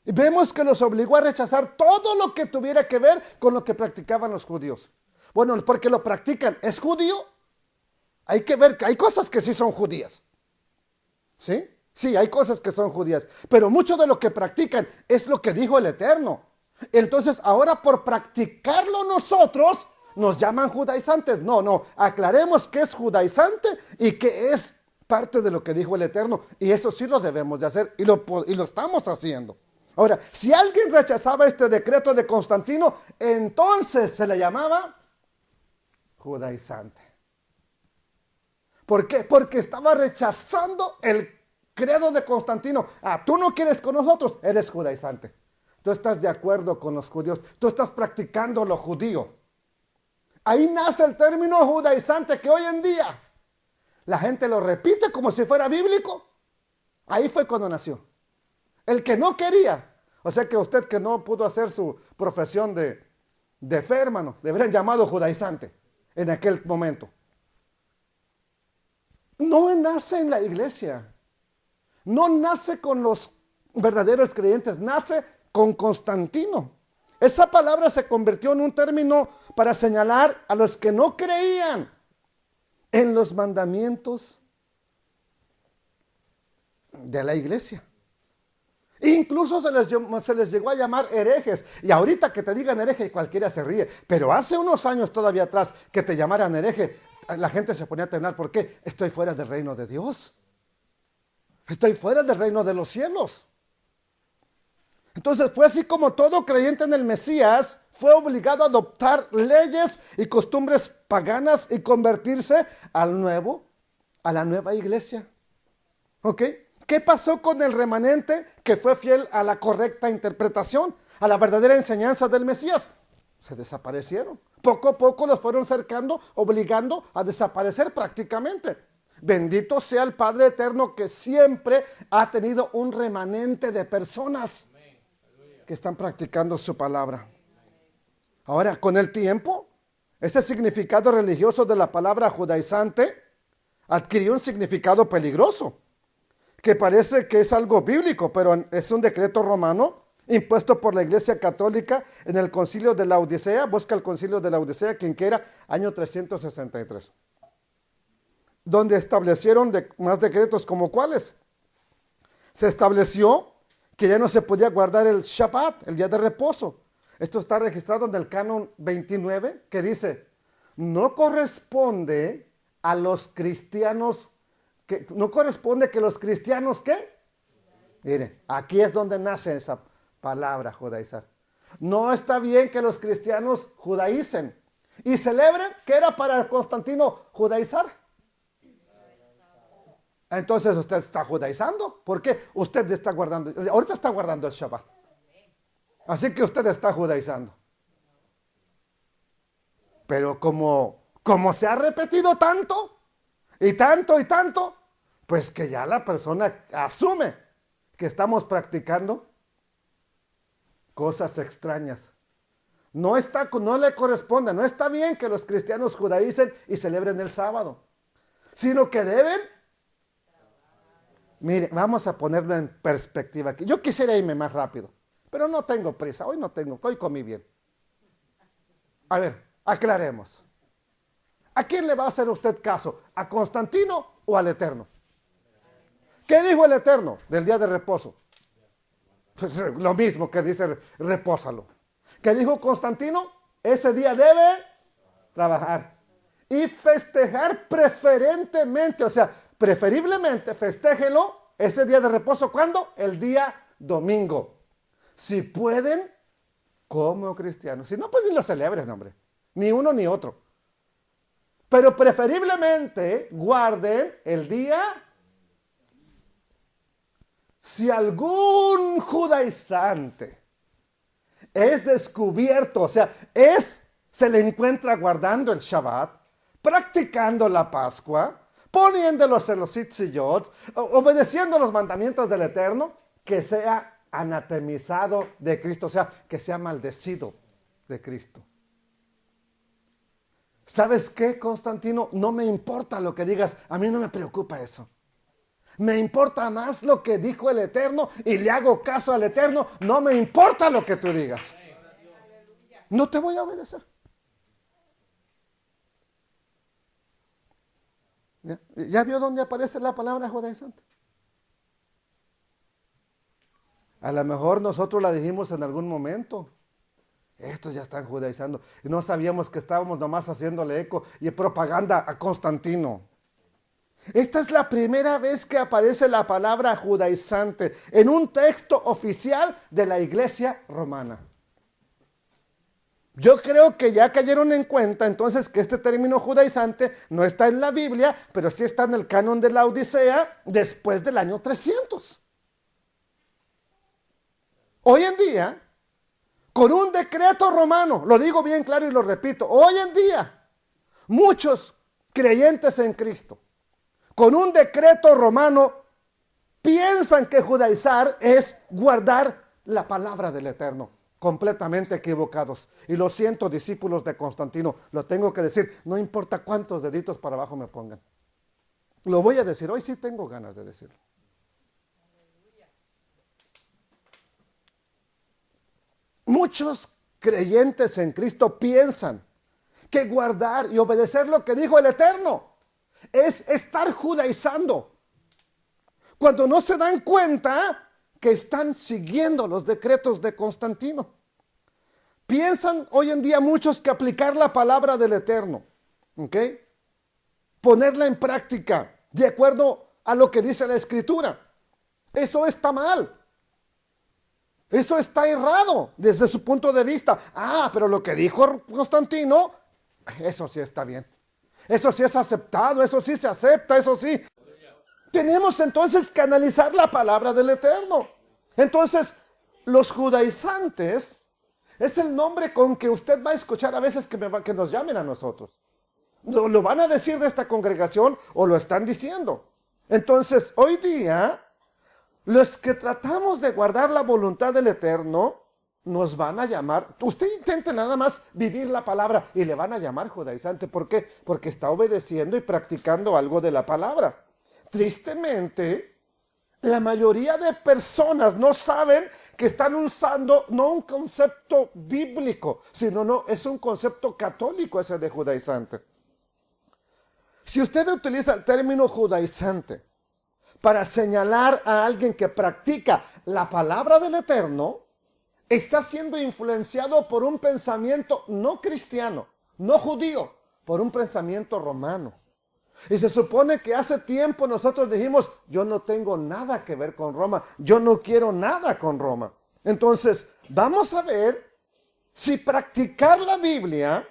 Y vemos que los obligó a rechazar todo lo que tuviera que ver con lo que practicaban los judíos. Bueno, porque lo practican, ¿es judío? Hay que ver que hay cosas que sí son judías. ¿Sí? Sí, hay cosas que son judías. Pero mucho de lo que practican es lo que dijo el Eterno. Entonces, ahora por practicarlo nosotros, nos llaman judaizantes. No, aclaremos que es judaizante y que es parte de lo que dijo el Eterno. Y eso sí lo debemos de hacer y lo estamos haciendo. Ahora, si alguien rechazaba este decreto de Constantino, entonces se le llamaba judaizante. ¿Por qué? Porque estaba rechazando el credo de Constantino. Tú no quieres con nosotros, eres judaizante. Tú estás de acuerdo con los judíos, tú estás practicando lo judío. Ahí nace el término judaizante que hoy en día la gente lo repite como si fuera bíblico. Ahí fue cuando nació. El que no quería, o sea que usted que no pudo hacer su profesión de fe, hermano, le habrían llamado judaizante en aquel momento. No nace en la iglesia, no nace con los verdaderos creyentes, nace con Constantino. Esa palabra se convirtió en un término para señalar a los que no creían en los mandamientos de la iglesia. Incluso se les llegó a llamar herejes. Y ahorita que te digan hereje, cualquiera se ríe. Pero hace unos años todavía atrás que te llamaran hereje, la gente se ponía a temblar. ¿Por qué? Estoy fuera del reino de Dios. Estoy fuera del reino de los cielos. Entonces fue así como todo creyente en el Mesías fue obligado a adoptar leyes y costumbres paganas y convertirse a la nueva iglesia. ¿Ok? ¿Qué pasó con el remanente que fue fiel a la correcta interpretación, a la verdadera enseñanza del Mesías? Se desaparecieron. Poco a poco los fueron cercando, obligando a desaparecer prácticamente. Bendito sea el Padre Eterno que siempre ha tenido un remanente de personas que están practicando su palabra. Ahora, con el tiempo, ese significado religioso de la palabra judaizante adquirió un significado peligroso, que parece que es algo bíblico, pero es un decreto romano impuesto por la Iglesia Católica en el Concilio de la Odisea. Busca el Concilio de la Odisea, quien quiera, año 363. Donde establecieron más decretos como cuáles. Se estableció que ya no se podía guardar el Shabbat, el día de reposo. Esto está registrado en el Canon 29, que dice, no corresponde a los cristianos, no corresponde que los cristianos, ¿qué? Mire, aquí es donde nace esa palabra, judaizar. No está bien que los cristianos judaicen y celebren, que era para Constantino judaizar. Entonces usted está judaizando. ¿Por qué? Usted está guardando, ahorita está guardando el Shabbat. Así que usted está judaizando. Pero como se ha repetido tanto, y tanto, y tanto, pues que ya la persona asume que estamos practicando cosas extrañas. No le corresponde, no está bien que los cristianos judaicen y celebren el sábado, sino que deben. Mire, vamos a ponerlo en perspectiva aquí. Yo quisiera irme más rápido, pero no tengo prisa. Hoy comí bien. A ver, aclaremos. ¿A quién le va a hacer usted caso? ¿A Constantino o al Eterno? ¿Qué dijo el Eterno del día de reposo? Pues lo mismo que dice repósalo. ¿Qué dijo Constantino? Ese día debe trabajar y festejar preferentemente, o sea, preferiblemente festéjelo ese día de reposo. ¿Cuándo? El día domingo. Si pueden, como cristianos. Si no, pues ni lo celebren, hombre. Ni uno ni otro. Pero preferiblemente guarden el día. Si algún judaizante es descubierto, o sea, es se le encuentra guardando el Shabbat, practicando la Pascua, poniéndolos en los Itziyot, obedeciendo los mandamientos del Eterno, que sea anatemizado de Cristo, o sea, que sea maldecido de Cristo. ¿Sabes qué, Constantino? No me importa lo que digas, a mí no me preocupa eso. Me importa más lo que dijo el Eterno y le hago caso al Eterno. No me importa lo que tú digas. No te voy a obedecer. ¿Ya vio dónde aparece la palabra judaizante? A lo mejor nosotros la dijimos en algún momento. Estos ya están judaizando. Y no sabíamos que estábamos nomás haciéndole eco y propaganda a Constantino. Esta es la primera vez que aparece la palabra judaizante en un texto oficial de la Iglesia romana. Yo creo que ya cayeron en cuenta entonces que este término judaizante no está en la Biblia, pero sí está en el canon de la Odisea después del año 300. Hoy en día, con un decreto romano, lo digo bien claro y lo repito, hoy en día, muchos creyentes en Cristo, con un decreto romano, piensan que judaizar es guardar la palabra del Eterno. Completamente equivocados. Y lo siento, discípulos de Constantino, lo tengo que decir, no importa cuántos deditos para abajo me pongan. Lo voy a decir, hoy sí tengo ganas de decirlo. Muchos creyentes en Cristo piensan que guardar y obedecer lo que dijo el Eterno es estar judaizando, cuando no se dan cuenta que están siguiendo los decretos de Constantino. Piensan hoy en día muchos que aplicar la palabra del Eterno, ¿ok?, ponerla en práctica de acuerdo a lo que dice la Escritura, eso está mal. Eso está errado desde su punto de vista. Pero lo que dijo Constantino, eso sí está bien. Eso sí es aceptado, eso sí se acepta, eso sí. Tenemos entonces que analizar la palabra del Eterno. Entonces, los judaizantes es el nombre con que usted va a escuchar a veces que nos llamen a nosotros. Lo van a decir de esta congregación o lo están diciendo. Entonces, hoy día, los que tratamos de guardar la voluntad del Eterno, nos van a llamar, usted intente nada más vivir la palabra y le van a llamar judaizante. ¿Por qué? Porque está obedeciendo y practicando algo de la palabra. Tristemente, la mayoría de personas no saben que están usando no un concepto bíblico, sino es un concepto católico ese de judaizante. Si usted utiliza el término judaizante para señalar a alguien que practica la palabra del Eterno, está siendo influenciado por un pensamiento no cristiano, no judío, por un pensamiento romano. Y se supone que hace tiempo nosotros dijimos, yo no tengo nada que ver con Roma, yo no quiero nada con Roma. Entonces, vamos a ver si practicar la Biblia,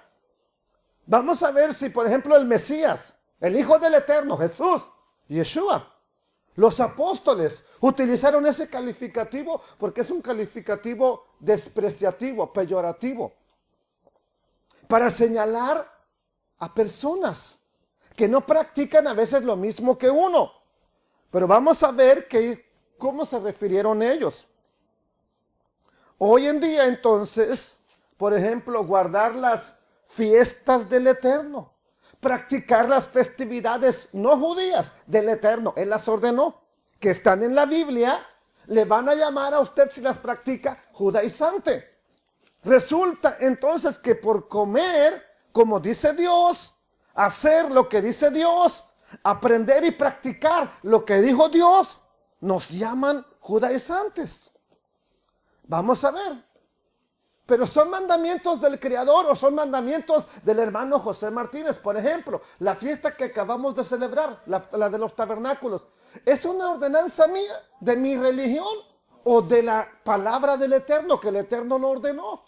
vamos a ver si, por ejemplo, el Mesías, el Hijo del Eterno, Jesús, Yeshua, los apóstoles utilizaron ese calificativo porque es un calificativo despreciativo, peyorativo, para señalar a personas que no practican a veces lo mismo que uno. Pero vamos a ver cómo se refirieron ellos. Hoy en día, entonces, por ejemplo, guardar las fiestas del Eterno, practicar las festividades no judías del Eterno, Él las ordenó, que están en la Biblia, le van a llamar a usted, si las practica, judaizante. Resulta entonces que por comer, como dice Dios, hacer lo que dice Dios, aprender y practicar lo que dijo Dios, nos llaman judaizantes. Vamos a ver. Pero son mandamientos del Creador o son mandamientos del hermano José Martínez. Por ejemplo, la fiesta que acabamos de celebrar, la de los tabernáculos, ¿es una ordenanza mía, de mi religión o de la palabra del Eterno, que el Eterno lo ordenó?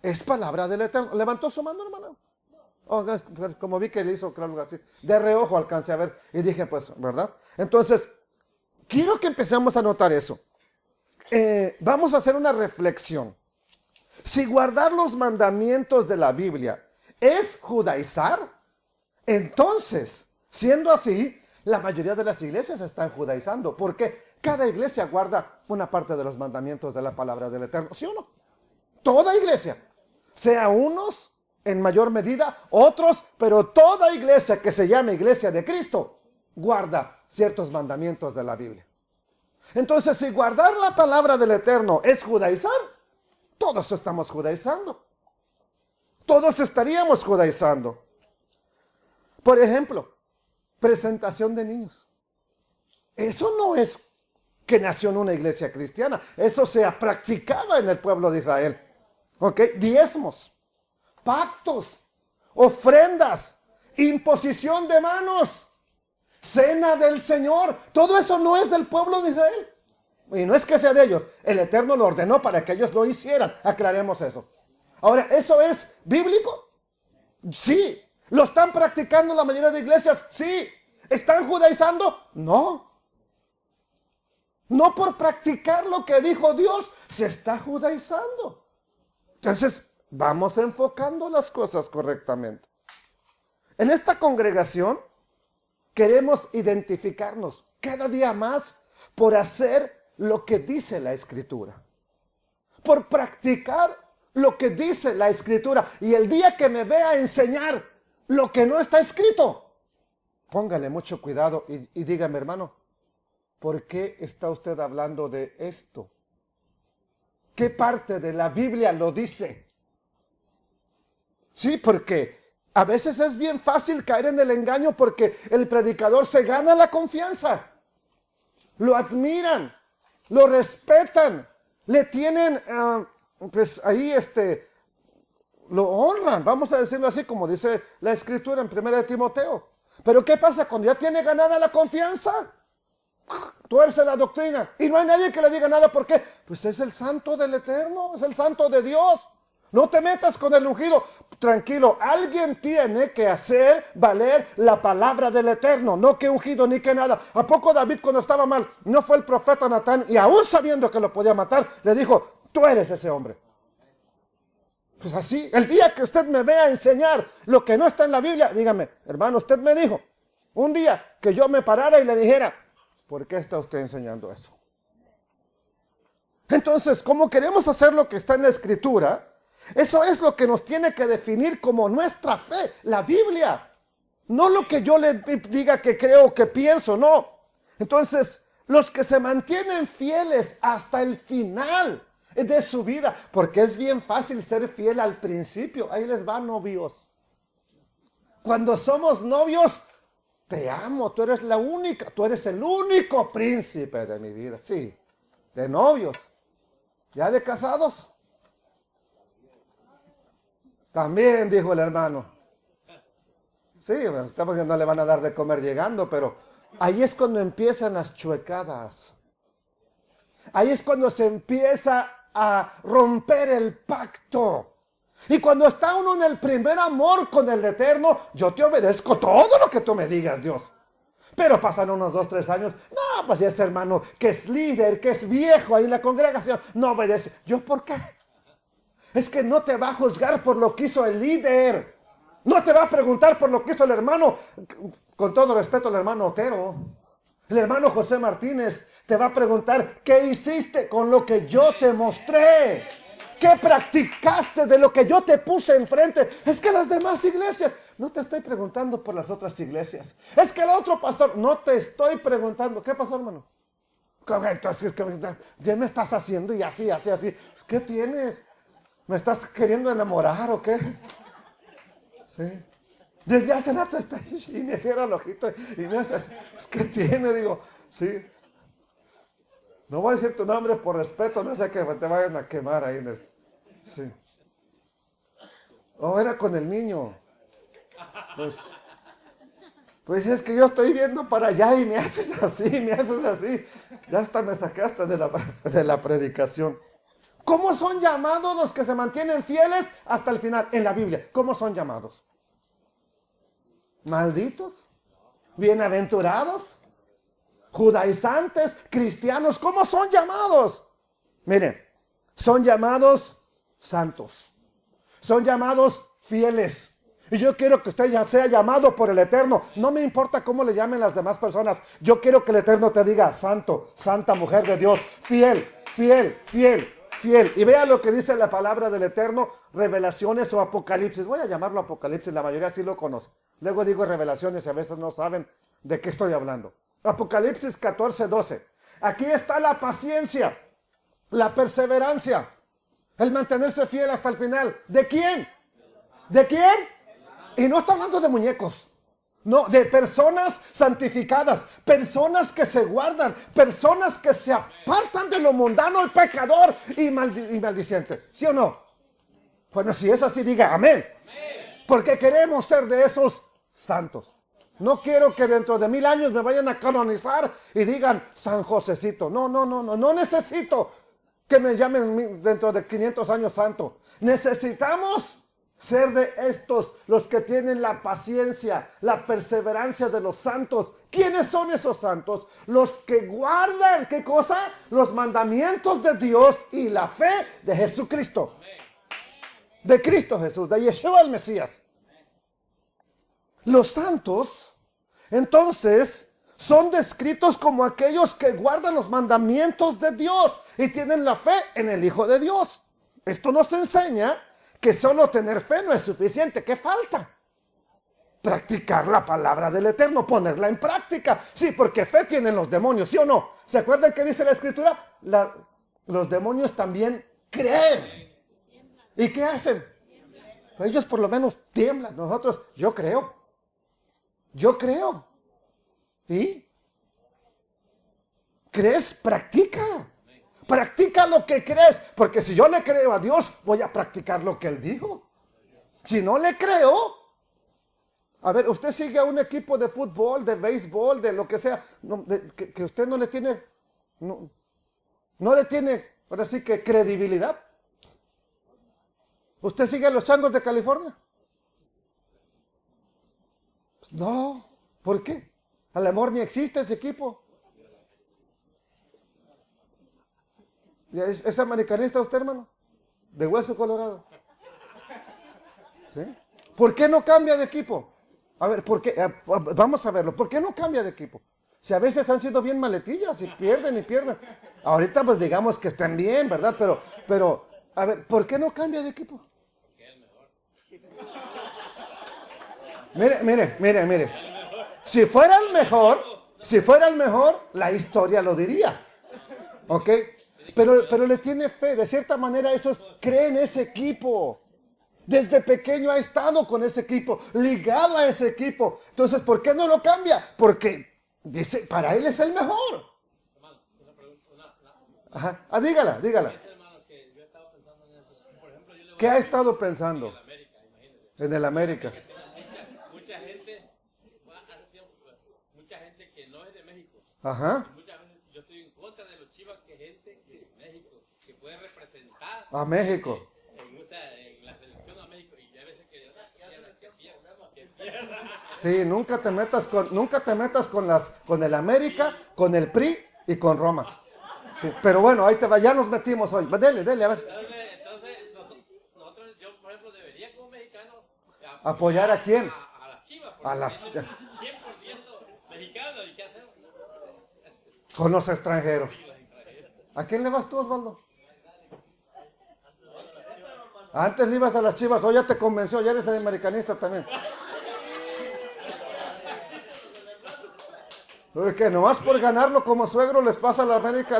Es palabra del Eterno. ¿Levantó su mano, hermano? Como vi que le hizo claro así, de reojo alcancé a ver y dije, pues, ¿verdad? Entonces, quiero que empecemos a notar eso. Vamos a hacer una reflexión. Si guardar los mandamientos de la Biblia es judaizar, entonces, siendo así, la mayoría de las iglesias están judaizando, porque cada iglesia guarda una parte de los mandamientos de la palabra del Eterno, ¿sí o no? Toda iglesia, sea unos en mayor medida, otros, pero toda iglesia que se llame iglesia de Cristo, guarda ciertos mandamientos de la Biblia. Entonces, si guardar la palabra del Eterno es judaizar, todos estamos judaizando. Todos estaríamos judaizando. Por ejemplo, presentación de niños. Eso no es que nació en una iglesia cristiana. Eso se practicaba en el pueblo de Israel. ¿Ok? Diezmos, pactos, ofrendas, imposición de manos, cena del Señor. Todo eso no es del pueblo de Israel. Y no es que sea de ellos. El Eterno lo ordenó para que ellos lo hicieran. Aclaremos eso. Ahora, ¿eso es bíblico? Sí. ¿Lo están practicando la mayoría de iglesias? Sí. ¿Están judaizando? No. No por practicar lo que dijo Dios, se está judaizando. Entonces, vamos enfocando las cosas correctamente. En esta congregación, queremos identificarnos cada día más por hacer lo que dice la Escritura. Por practicar lo que dice la Escritura. Y el día que me vea enseñar lo que no está escrito, póngale mucho cuidado y dígame, hermano, ¿por qué está usted hablando de esto? ¿Qué parte de la Biblia lo dice? Sí, porque a veces es bien fácil caer en el engaño porque el predicador se gana la confianza. Lo admiran, lo respetan, le tienen, pues ahí lo honran, vamos a decirlo así, como dice la Escritura en 1 de Timoteo. Pero ¿qué pasa cuando ya tiene ganada la confianza? Tuerce la doctrina y no hay nadie que le diga nada. ¿Por qué? Pues es el santo del Eterno, es el santo de Dios. No te metas con el ungido. Tranquilo, alguien tiene que hacer valer la palabra del Eterno, no que ungido ni que nada. ¿A poco David, cuando estaba mal, no fue el profeta Natán y aún sabiendo que lo podía matar, le dijo, tú eres ese hombre? Pues así, el día que usted me vea enseñar lo que no está en la Biblia, dígame, hermano, usted me dijo un día que yo me parara y le dijera, ¿por qué está usted enseñando eso? Entonces, como queremos hacer lo que está en la Escritura, eso es lo que nos tiene que definir como nuestra fe, la Biblia. No lo que yo le diga que creo, que pienso, no. Entonces, los que se mantienen fieles hasta el final de su vida, porque es bien fácil ser fiel al principio. Ahí les va, novios. Cuando somos novios, te amo, tú eres la única, tú eres el único príncipe de mi vida. Sí, de novios. ¿Ya de casados? También, dijo el hermano. Sí, estamos que no le van a dar de comer llegando, pero ahí es cuando empiezan las chuecadas. Ahí es cuando se empieza a romper el pacto. Y cuando está uno en el primer amor con el Eterno, yo te obedezco todo lo que tú me digas, Dios. Pero pasan unos 2, 3 años, no, pues ya este hermano que es líder, que es viejo ahí en la congregación, no obedece. ¿Yo por qué? Es que no te va a juzgar por lo que hizo el líder. No te va a preguntar por lo que hizo el hermano, con todo respeto, el hermano Otero. El hermano José Martínez te va a preguntar, ¿qué hiciste con lo que yo te mostré? ¿Qué practicaste de lo que yo te puse enfrente? Es que las demás iglesias, no te estoy preguntando por las otras iglesias. Es que el otro pastor, no te estoy preguntando. ¿Qué pasó, hermano? Entonces, ¿qué me estás haciendo? Y así. ¿Qué tienes? ¿Me estás queriendo enamorar o qué? Sí. Desde hace rato está ahí y me cierra el ojito y me hace así. ¿Qué tiene? Digo, sí. No voy a decir tu nombre por respeto, no sé que te vayan a quemar ahí en el... Sí. Oh, era con el niño. Pues es que yo estoy viendo para allá y me haces así. Ya hasta me sacaste de la predicación. ¿Cómo son llamados los que se mantienen fieles hasta el final en la Biblia? ¿Cómo son llamados? ¿Malditos? ¿Bienaventurados? ¿Judaizantes? ¿Cristianos? ¿Cómo son llamados? Miren, son llamados santos. Son llamados fieles. Y yo quiero que usted ya sea llamado por el Eterno. No me importa cómo le llamen las demás personas. Yo quiero que el Eterno te diga, santo, santa mujer de Dios, fiel, fiel, fiel, fiel. Y vea lo que dice la palabra del Eterno, Revelaciones o Apocalipsis. Voy a llamarlo Apocalipsis, la mayoría sí lo conoce. Luego digo Revelaciones y a veces no saben de qué estoy hablando. Apocalipsis 14, 12. Aquí está la paciencia, la perseverancia, el mantenerse fiel hasta el final. ¿De quién? ¿De quién? Y no está hablando de muñecos. No, de personas santificadas, personas que se guardan, personas que se apartan de lo mundano, el pecador y maldiciente. ¿Sí o no? Bueno, si es así, diga amén. Porque queremos ser de esos santos. No quiero que dentro de 1000 años me vayan a canonizar y digan San Josecito. No necesito que me llamen dentro de 500 años santo. Necesitamos ser de estos, los que tienen la paciencia, la perseverancia de los santos. ¿Quiénes son esos santos? Los que guardan, ¿qué cosa? Los mandamientos de Dios y la fe de Jesucristo. De Cristo Jesús, de Yeshua el Mesías. Los santos, entonces, son descritos como aquellos que guardan los mandamientos de Dios y tienen la fe en el Hijo de Dios. Esto nos enseña que solo tener fe no es suficiente. ¿Qué falta? Practicar la palabra del Eterno, ponerla en práctica. Sí, porque fe tienen los demonios, ¿sí o no? ¿Se acuerdan que dice la Escritura? Los demonios también creen. ¿Y qué hacen? Ellos por lo menos tiemblan. Nosotros, yo creo. ¿Y? ¿Crees? Practica. Practica lo que crees, porque si yo le creo a Dios, voy a practicar lo que Él dijo. Si no le creo, a ver, usted sigue a un equipo de fútbol, de béisbol, de lo que sea, que usted no le tiene, no le tiene, ahora sí que credibilidad. ¿Usted sigue a los Changos de California? Pues no, ¿por qué? A lo mejor ni existe ese equipo. ¿Es americanista usted, hermano? De hueso colorado. ¿Sí? ¿Por qué no cambia de equipo? A ver, ¿por qué? Vamos a verlo. ¿Por qué no cambia de equipo? Si a veces han sido bien maletillas y pierden. Ahorita pues digamos que están bien, ¿verdad? Pero, a ver, ¿por qué no cambia de equipo? Mire. Si fuera el mejor, la historia lo diría. ¿Ok? Pero le tiene fe, de cierta manera cree en ese equipo. Desde pequeño ha estado con ese equipo, ligado a ese equipo. Entonces, ¿por qué no lo cambia? Porque dice, para él es el mejor. Hermano, una pregunta, Ajá, dígala. hermano, que yo he estado pensando en eso. Por ejemplo, yo le voy ¿Qué ha estado pensando? en el América, imagínate. En el América. Mucha gente, hace tiempo, mucha gente que no es de México. Ajá. Y muchas veces yo estoy en contra de los Chivas, que gente de México, que puede representar A México. en la selección a México, y hay veces que pierda. Sí, nunca te metas con el América, con el PRI y con Roma. Sí, pero bueno, ahí te va, ya nos metimos hoy. Dele, a ver. Entonces nosotros, yo por ejemplo, debería como mexicano ¿Apoyar a quién? A las Chivas, A las- porque somos 100% mexicanos, ¿y qué hacemos? Con los extranjeros. ¿A quién le vas tú, Osvaldo? Antes le ibas a las Chivas, hoy ya te convenció, ya eres americanista también. Es que nomás por ganarlo como suegro les pasa a la América.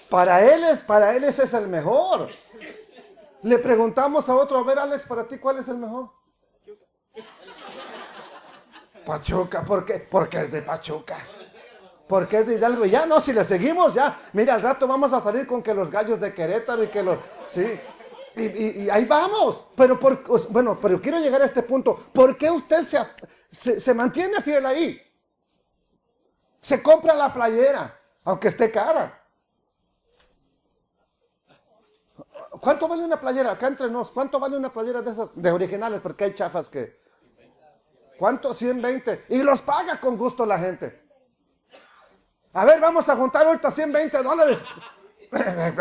Para él ese es el mejor. Le preguntamos a otro, a ver, Alex, para ti, ¿cuál es el mejor? Pachuca, ¿por qué? Porque es de Pachuca. Porque es de Hidalgo. Y ya no, si le seguimos, ya. Mira, al rato vamos a salir con que los Gallos de Querétaro y que los... Sí. Y ahí vamos. Pero quiero llegar a este punto. ¿Por qué usted se mantiene fiel ahí? Se compra la playera, aunque esté cara. ¿Cuánto vale una playera? Acá entre nos, ¿cuánto vale una playera de esas? De originales, porque hay chafas que... ¿Cuánto? 120. Y los paga con gusto la gente. A ver, vamos a juntar ahorita $120.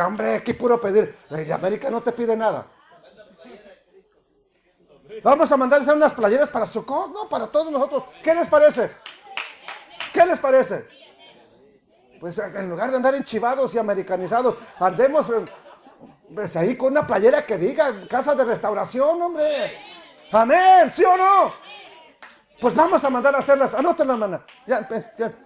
Hombre, aquí puro pedir. De América no te pide nada. Vamos a mandarles unas playeras para Sukkot, no, para todos nosotros. ¿Qué les parece? ¿Qué les parece? Pues en lugar de andar enchivados y americanizados, andemos pues ahí con una playera que diga casa de restauración, hombre. Amén, ¿sí o no? Pues vamos a mandar a hacerlas. Anótenla, hermana. Ya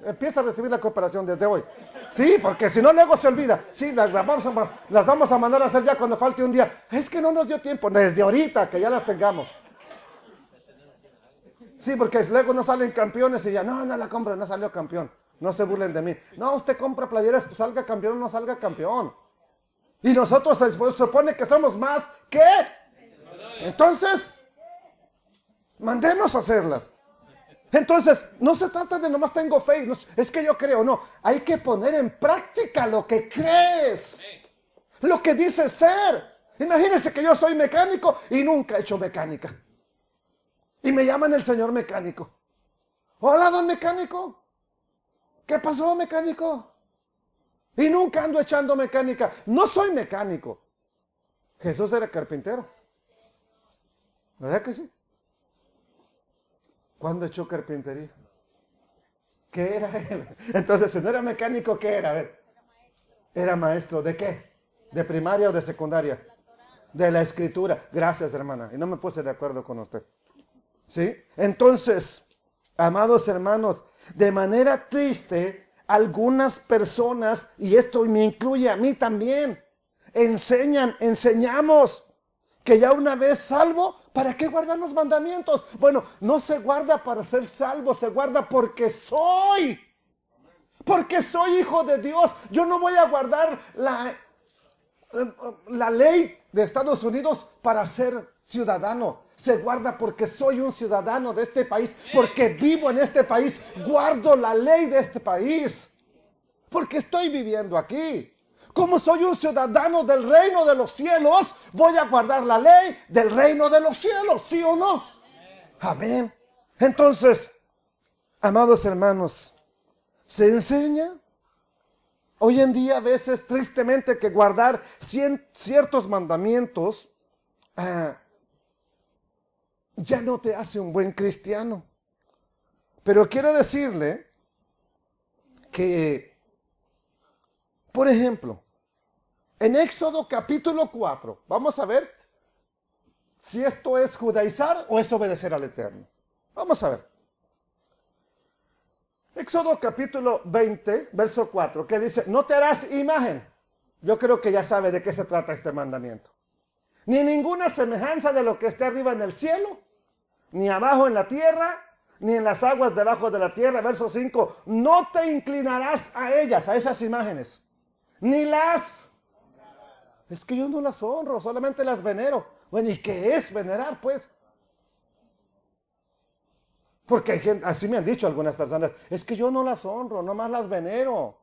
empieza a recibir la cooperación desde hoy. Sí, porque si no luego se olvida. Sí, las vamos a mandar a hacer ya cuando falte un día. Es que no nos dio tiempo, desde ahorita que ya las tengamos. Sí, porque luego no salen campeones y ya, no la compro, no salió campeón. No se burlen de mí. No, usted compra playeras, pues salga campeón o no salga campeón. Y nosotros se supone que somos más que. Entonces, mandemos a hacerlas. Entonces, no se trata de nomás tengo fe, no, es que yo creo, no. Hay que poner en práctica lo que crees. Lo que dices ser. Imagínense que yo soy mecánico y nunca he hecho mecánica. Y me llaman el señor mecánico. Hola, don mecánico. ¿Qué pasó, mecánico? Y nunca ando echando mecánica. No soy mecánico. Jesús era carpintero. ¿Verdad que sí? ¿Cuándo echó carpintería? ¿Qué era él? Entonces, si no era mecánico, ¿qué era? A ver. Era maestro. ¿De qué? ¿De primaria o de secundaria? De la escritura. Gracias, hermana. Y no me puse de acuerdo con usted. ¿Sí? Entonces, amados hermanos, de manera triste, algunas personas, y esto me incluye a mí también, enseñamos que ya una vez salvo, ¿para qué guardar los mandamientos? Bueno, no se guarda para ser salvo, se guarda porque soy hijo de Dios. Yo no voy a guardar la ley de Estados Unidos para ser ciudadano. Se guarda porque soy un ciudadano de este país, porque vivo en este país, guardo la ley de este país, porque estoy viviendo aquí. Como soy un ciudadano del reino de los cielos, voy a guardar la ley del reino de los cielos, ¿sí o no? Amén. Entonces, amados hermanos, se enseña hoy en día a veces tristemente que guardar ciertos mandamientos ya no te hace un buen cristiano. Pero quiero decirle que, por ejemplo, en Éxodo capítulo 4, vamos a ver si esto es judaizar o es obedecer al Eterno. Vamos a ver. Éxodo capítulo 20, verso 4, que dice, no te harás imagen. Yo creo que ya sabe de qué se trata este mandamiento. Ni ninguna semejanza de lo que esté arriba en el cielo, ni abajo en la tierra, ni en las aguas debajo de la tierra. Verso 5, no te inclinarás a ellas, a esas imágenes, ni las... Es que yo no las honro, solamente las venero. Bueno, ¿y qué es venerar, pues? Porque hay gente, así me han dicho algunas personas, es que yo no las honro, nomás las venero.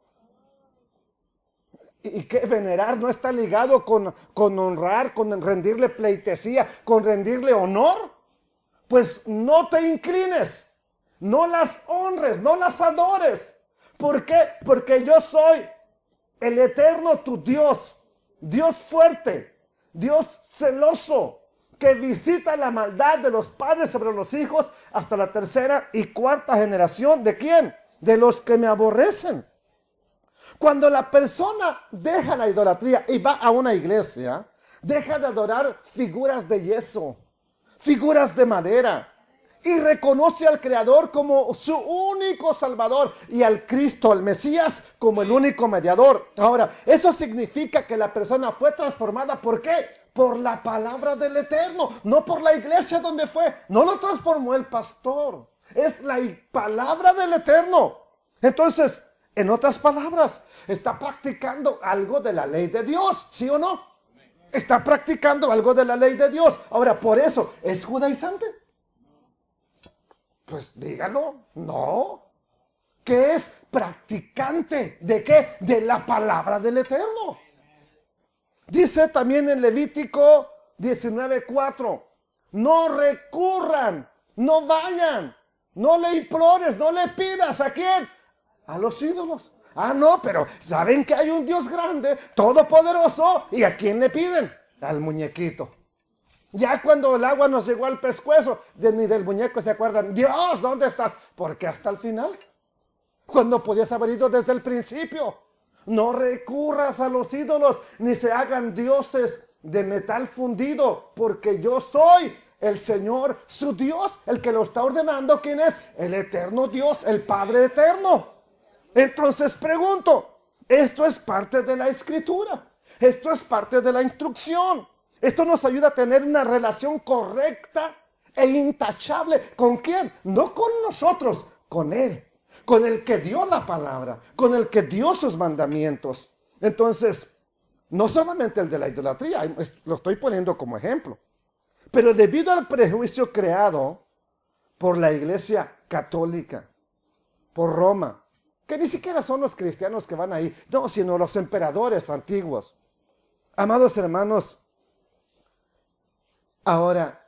¿Y qué? Venerar no está ligado con honrar, con rendirle pleitesía, con rendirle honor. Pues no te inclines, no las honres, no las adores. ¿Por qué? Porque yo soy el Eterno, tu Dios, Dios fuerte, Dios celoso, que visita la maldad de los padres sobre los hijos hasta la tercera y cuarta generación. ¿De quién? De los que me aborrecen. Cuando la persona deja la idolatría y va a una iglesia, deja de adorar figuras de yeso, figuras de madera, y reconoce al Creador como su único Salvador y al Cristo, al Mesías, como el único mediador. Ahora, eso significa que la persona fue transformada. ¿Por qué? Por la palabra del Eterno, no por la iglesia donde fue. No lo transformó el pastor, es la palabra del Eterno. Entonces, en otras palabras, está practicando algo de la ley de Dios, ¿sí o no? Está practicando algo de la ley de Dios. Ahora, por eso, ¿es judaizante? Pues dígalo, no. ¿Qué es? Practicante. ¿De qué? De la palabra del Eterno. Dice también en Levítico 19:4, no recurran, no vayan, no le implores, no le pidas. ¿A quién? A los ídolos. Ah, no, pero saben que hay un Dios grande, todopoderoso, ¿y a quién le piden? Al muñequito. Ya cuando el agua nos llegó al pescuezo, ni del muñeco se acuerdan. Dios, ¿dónde estás? Porque hasta el final, cuando podías haber ido desde el principio. No recurras a los ídolos, ni se hagan dioses de metal fundido, porque yo soy el Señor, su Dios, el que lo está ordenando. ¿Quién es? El eterno Dios, el Padre eterno. Entonces pregunto, esto es parte de la escritura, esto es parte de la instrucción, esto nos ayuda a tener una relación correcta e intachable. ¿Con quién? No con nosotros, con Él, con el que dio la palabra, con el que dio sus mandamientos. Entonces, no solamente el de la idolatría, lo estoy poniendo como ejemplo, pero debido al prejuicio creado por la Iglesia Católica, por Roma, que ni siquiera son los cristianos que van ahí, no, sino los emperadores antiguos. Amados hermanos, ahora,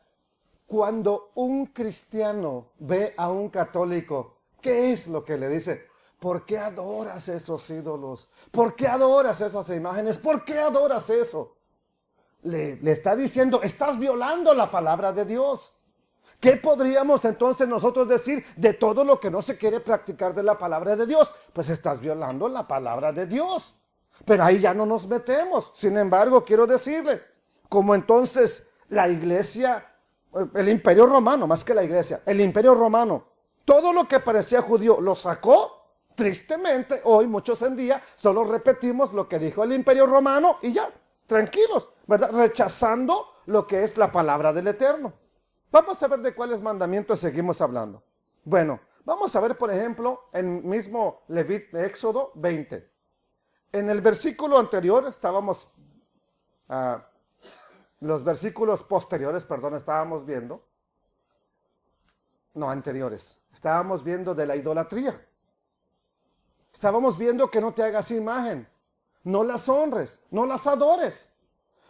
cuando un cristiano ve a un católico, ¿qué es lo que le dice? ¿Por qué adoras esos ídolos? ¿Por qué adoras esas imágenes? ¿Por qué adoras eso? Le está diciendo, estás violando la palabra de Dios. ¿Qué podríamos entonces nosotros decir de todo lo que no se quiere practicar de la palabra de Dios? Pues estás violando la palabra de Dios. Pero ahí ya no nos metemos. Sin embargo, quiero decirle, como entonces la iglesia, el imperio romano, más que la iglesia, el imperio romano, todo lo que parecía judío lo sacó. Tristemente, hoy muchos en día solo repetimos lo que dijo el imperio romano y ya, tranquilos, ¿verdad? Rechazando lo que es la palabra del Eterno. Vamos a ver de cuáles mandamientos seguimos hablando. Bueno, vamos a ver, por ejemplo, en mismo Éxodo 20. En el versículo anterior estábamos, los versículos posteriores, perdón, estábamos viendo, no, anteriores, estábamos viendo de la idolatría. Estábamos viendo que no te hagas imagen, no las honres, no las adores.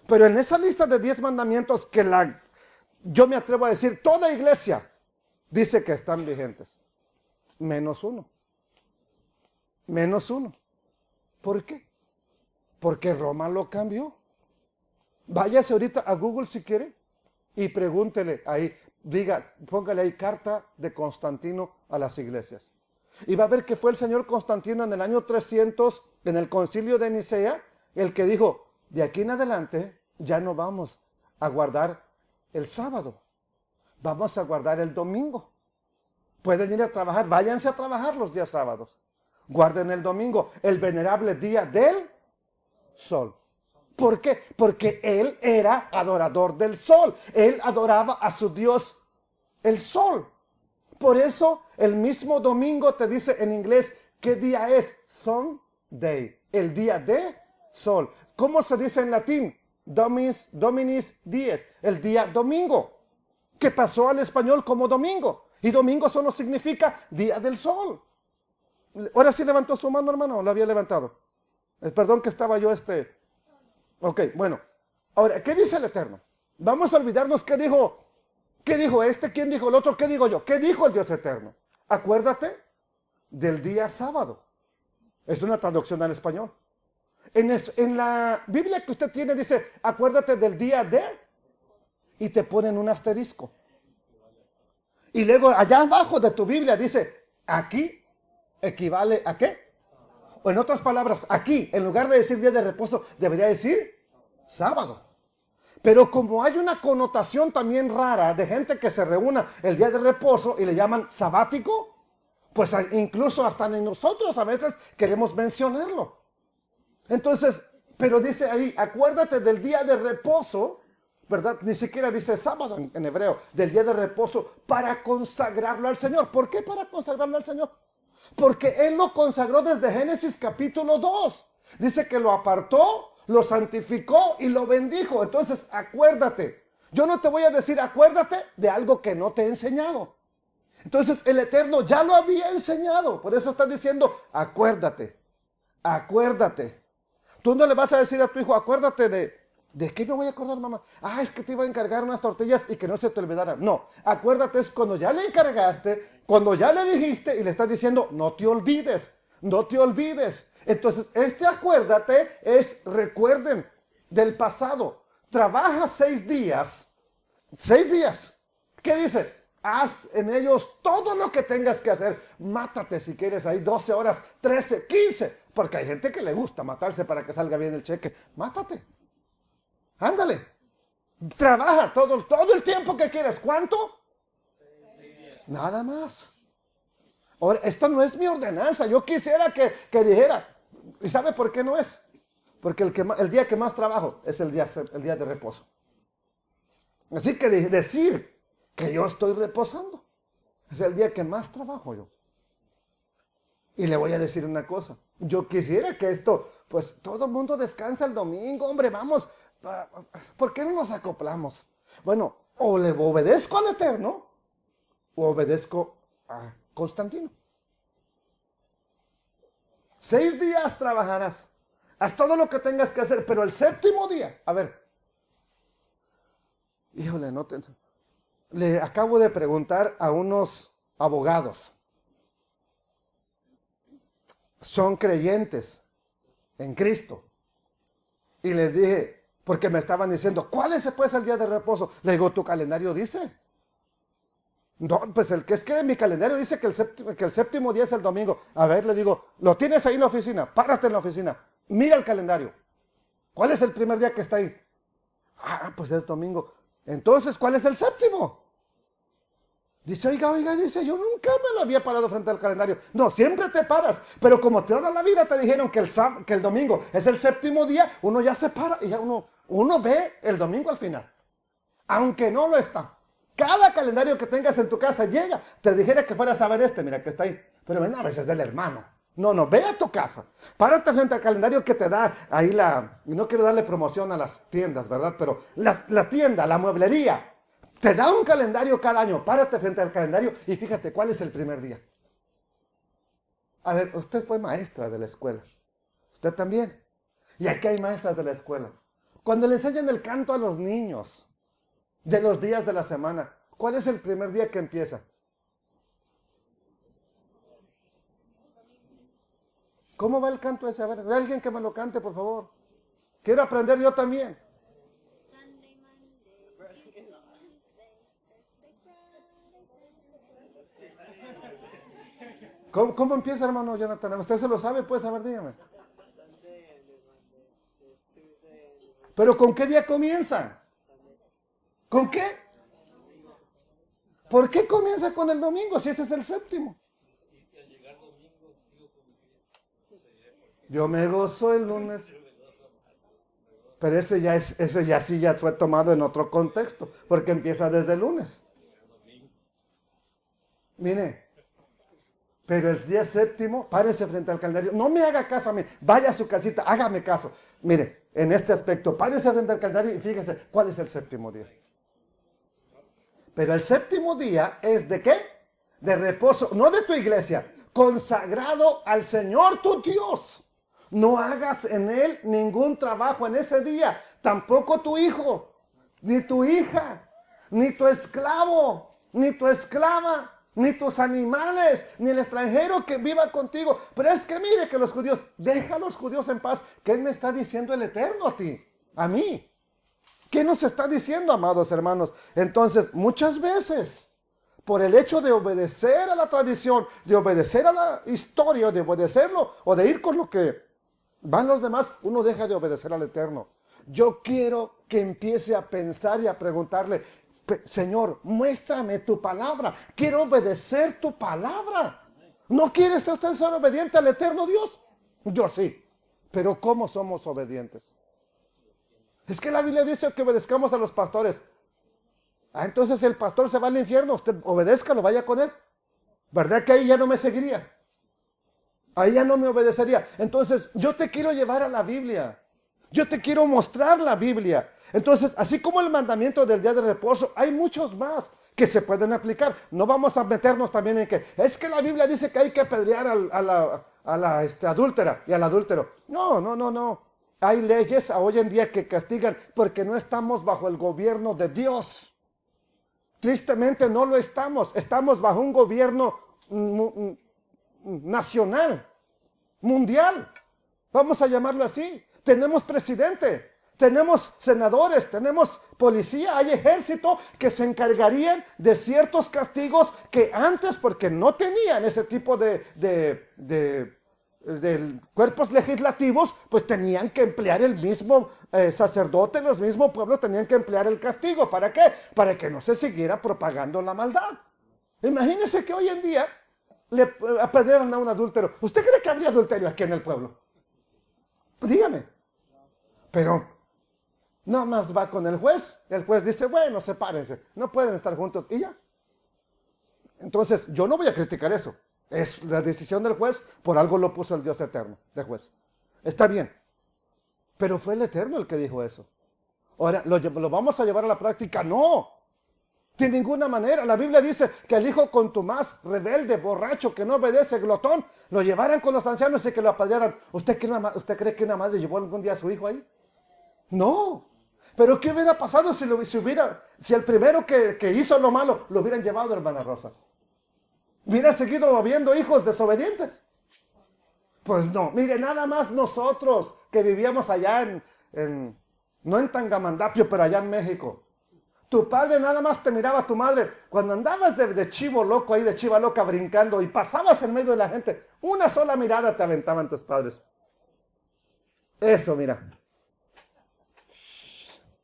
Pero en esa lista de 10 mandamientos que yo me atrevo a decir, toda iglesia dice que están vigentes. Menos uno. Menos uno. ¿Por qué? Porque Roma lo cambió. Váyase ahorita a Google si quiere y pregúntele ahí, póngale ahí carta de Constantino a las iglesias. Y va a ver que fue el señor Constantino en el año 300, en el concilio de Nicea, el que dijo, de aquí en adelante ya no vamos a guardar el sábado, vamos a guardar el domingo. Pueden ir a trabajar, váyanse a trabajar los días sábados. Guarden el domingo, el venerable día del sol. ¿Por qué? Porque él era adorador del sol. Él adoraba a su Dios, el sol. Por eso el mismo domingo te dice en inglés, ¿qué día es? Sunday, el día de sol. ¿Cómo se dice en latín? Dominis dies, el día domingo, que pasó al español como domingo. Y domingo solo significa día del sol. Ahora sí levantó su mano, hermano, ¿la había levantado? Perdón que estaba yo Ok, bueno. Ahora, ¿qué dice el Eterno? Vamos a olvidarnos qué dijo este, quién dijo el otro, qué digo yo. ¿Qué dijo el Dios Eterno? Acuérdate del día sábado. Es una traducción al español. En la Biblia que usted tiene dice, acuérdate del día de, y te ponen un asterisco. Y luego allá abajo de tu Biblia dice, aquí equivale a qué. O en otras palabras, aquí, en lugar de decir día de reposo, debería decir sábado. Pero como hay una connotación también rara de gente que se reúna el día de reposo y le llaman sabático, pues incluso hasta en nosotros a veces queremos mencionarlo. Entonces, pero dice ahí, acuérdate del día de reposo, ¿verdad? Ni siquiera dice sábado en hebreo, del día de reposo, para consagrarlo al Señor. ¿Por qué para consagrarlo al Señor? Porque Él lo consagró desde Génesis capítulo 2. Dice que lo apartó, lo santificó y lo bendijo. Entonces, acuérdate. Yo no te voy a decir acuérdate de algo que no te he enseñado. Entonces, el Eterno ya lo había enseñado. Por eso está diciendo, acuérdate, acuérdate. Tú no le vas a decir a tu hijo, acuérdate ¿de qué me voy a acordar, mamá? Es que te iba a encargar unas tortillas y que no se te olvidaran. No, acuérdate es cuando ya le encargaste, cuando ya le dijiste y le estás diciendo, no te olvides, no te olvides. Entonces, acuérdate es recuerden del pasado. Trabaja 6 días. 6 días. ¿Qué dice? Haz en ellos todo lo que tengas que hacer. Mátate si quieres ahí 12 horas, 13, 15. Porque hay gente que le gusta matarse para que salga bien el cheque. Mátate. Ándale. Trabaja todo el tiempo que quieras. ¿Cuánto? Nada más. Ahora, esto no es mi ordenanza. Yo quisiera que dijera. ¿Y sabe por qué no es? Porque el día que más trabajo es el día de reposo. Así que decir que yo estoy reposando es el día que más trabajo yo. Y le voy a decir una cosa. Yo quisiera que esto, pues todo el mundo descansa el domingo. Hombre, vamos. ¿Por qué no nos acoplamos? Bueno, o le obedezco al Eterno o obedezco a Constantino. 6 días trabajarás. Haz todo lo que tengas que hacer, pero el 7º día, a ver. Híjole, le acabo de preguntar a unos abogados. Son creyentes en Cristo. Y les dije, porque me estaban diciendo, ¿cuál es pues el día de reposo? Le digo, ¿tu calendario dice? No, pues es que mi calendario dice que el 7º día es el domingo. A ver, le digo, ¿lo tienes ahí en la oficina? Párate en la oficina. Mira el calendario. ¿Cuál es el primer día que está ahí? Ah, pues es domingo. Entonces, ¿cuál es el 7º? Dice, oiga, dice, yo nunca me lo había parado frente al calendario. No, siempre te paras. Pero como toda la vida te dijeron que el domingo es el 7º día, uno ya se para y ya uno ve el domingo al final. Aunque no lo está. Cada calendario que tengas en tu casa llega. Te dijera que fueras a ver mira que está ahí. Pero ven, a veces es del hermano. No, ve a tu casa. Párate frente al calendario que te da ahí y no quiero darle promoción a las tiendas, ¿verdad? Pero la tienda, la mueblería, te da un calendario cada año. Párate frente al calendario y fíjate cuál es el primer día. A ver, usted fue maestra de la escuela. Usted también. Y aquí hay maestras de la escuela. Cuando le enseñan el canto a los niños de los días de la semana, ¿cuál es el primer día que empieza? ¿Cómo va el canto ese? A ver, ¿hay alguien que me lo cante, por favor? Quiero aprender yo también. ¿Cómo empieza, hermano Jonathan? ¿Usted se lo sabe? Pues, a ver, dígame. ¿Pero con qué día comienzan? ¿Con qué? ¿Por qué comienza con el domingo si ese es el 7º? Yo me gozo el lunes. Pero ese ya sí ya fue tomado en otro contexto, porque empieza desde el lunes. Mire, pero el día 7º, párese frente al calendario. No me haga caso a mí, vaya a su casita, hágame caso. Mire, en este aspecto, párese frente al calendario y fíjese, ¿cuál es el 7º día? Pero el 7º día es ¿de qué? De reposo, no de tu iglesia, consagrado al Señor tu Dios. No hagas en él ningún trabajo en ese día, tampoco tu hijo, ni tu hija, ni tu esclavo, ni tu esclava, ni tus animales, ni el extranjero que viva contigo. Pero es que mire que los judíos, deja a los judíos en paz. ¿Qué me está diciendo el Eterno a ti? A mí. ¿Qué nos está diciendo, amados hermanos? Entonces, muchas veces, por el hecho de obedecer a la tradición, de obedecer a la historia, de obedecerlo, o de ir con lo que van los demás, uno deja de obedecer al Eterno. Yo quiero que empiece a pensar y a preguntarle, Señor, muéstrame tu palabra. Quiero obedecer tu palabra. ¿No quieres usted ser obediente al Eterno Dios? Yo sí. Pero ¿cómo somos obedientes? Es que la Biblia dice que obedezcamos a los pastores. Entonces el pastor se va al infierno. Usted obedézcalo, vaya con él. ¿Verdad que ahí ya no me seguiría? Ahí ya no me obedecería. Entonces yo te quiero llevar a la Biblia. Yo te quiero mostrar la Biblia. Entonces, así como el mandamiento del día de reposo, hay muchos más que se pueden aplicar. No vamos a meternos también en que, es que la Biblia dice que hay que apedrear a la adúltera y al adúltero. No. Hay leyes hoy en día que castigan porque no estamos bajo el gobierno de Dios. Tristemente no lo estamos. Estamos bajo un gobierno nacional, mundial. Vamos a llamarlo así. Tenemos presidente, tenemos senadores, tenemos policía, hay ejército que se encargarían de ciertos castigos que antes, porque no tenían ese tipo de cuerpos legislativos, pues tenían que emplear el mismo sacerdote, los mismos pueblos tenían que emplear el castigo. ¿Para qué? Para que no se siguiera propagando la maldad. Imagínense que hoy en día le apedrearon a un adúltero. ¿Usted cree que habría adulterio aquí en el pueblo? Dígame. Pero nada más va con el juez dice, bueno, sepárense, no pueden estar juntos y ya. Entonces, yo no voy a criticar eso. Es la decisión del juez, por algo lo puso el Dios eterno, de juez. Está bien. Pero fue el Eterno el que dijo eso. Ahora, ¿lo vamos a llevar a la práctica? No. De ninguna manera. La Biblia dice que el hijo contumaz, rebelde, borracho, que no obedece, glotón, lo llevaran con los ancianos y que lo apedrearan. ¿Usted cree que una madre llevó algún día a su hijo ahí? No. Pero ¿qué hubiera pasado si el primero que hizo lo malo lo hubieran llevado, hermana Rosa? ¿Hubiera seguido habiendo hijos desobedientes? Pues no. Mire, nada más nosotros que vivíamos allá no en Tangamandapio, pero allá en México. Tu padre nada más te miraba a tu madre. Cuando andabas de chivo loco ahí, de chiva loca brincando y pasabas en medio de la gente, una sola mirada te aventaban tus padres. Eso, mira.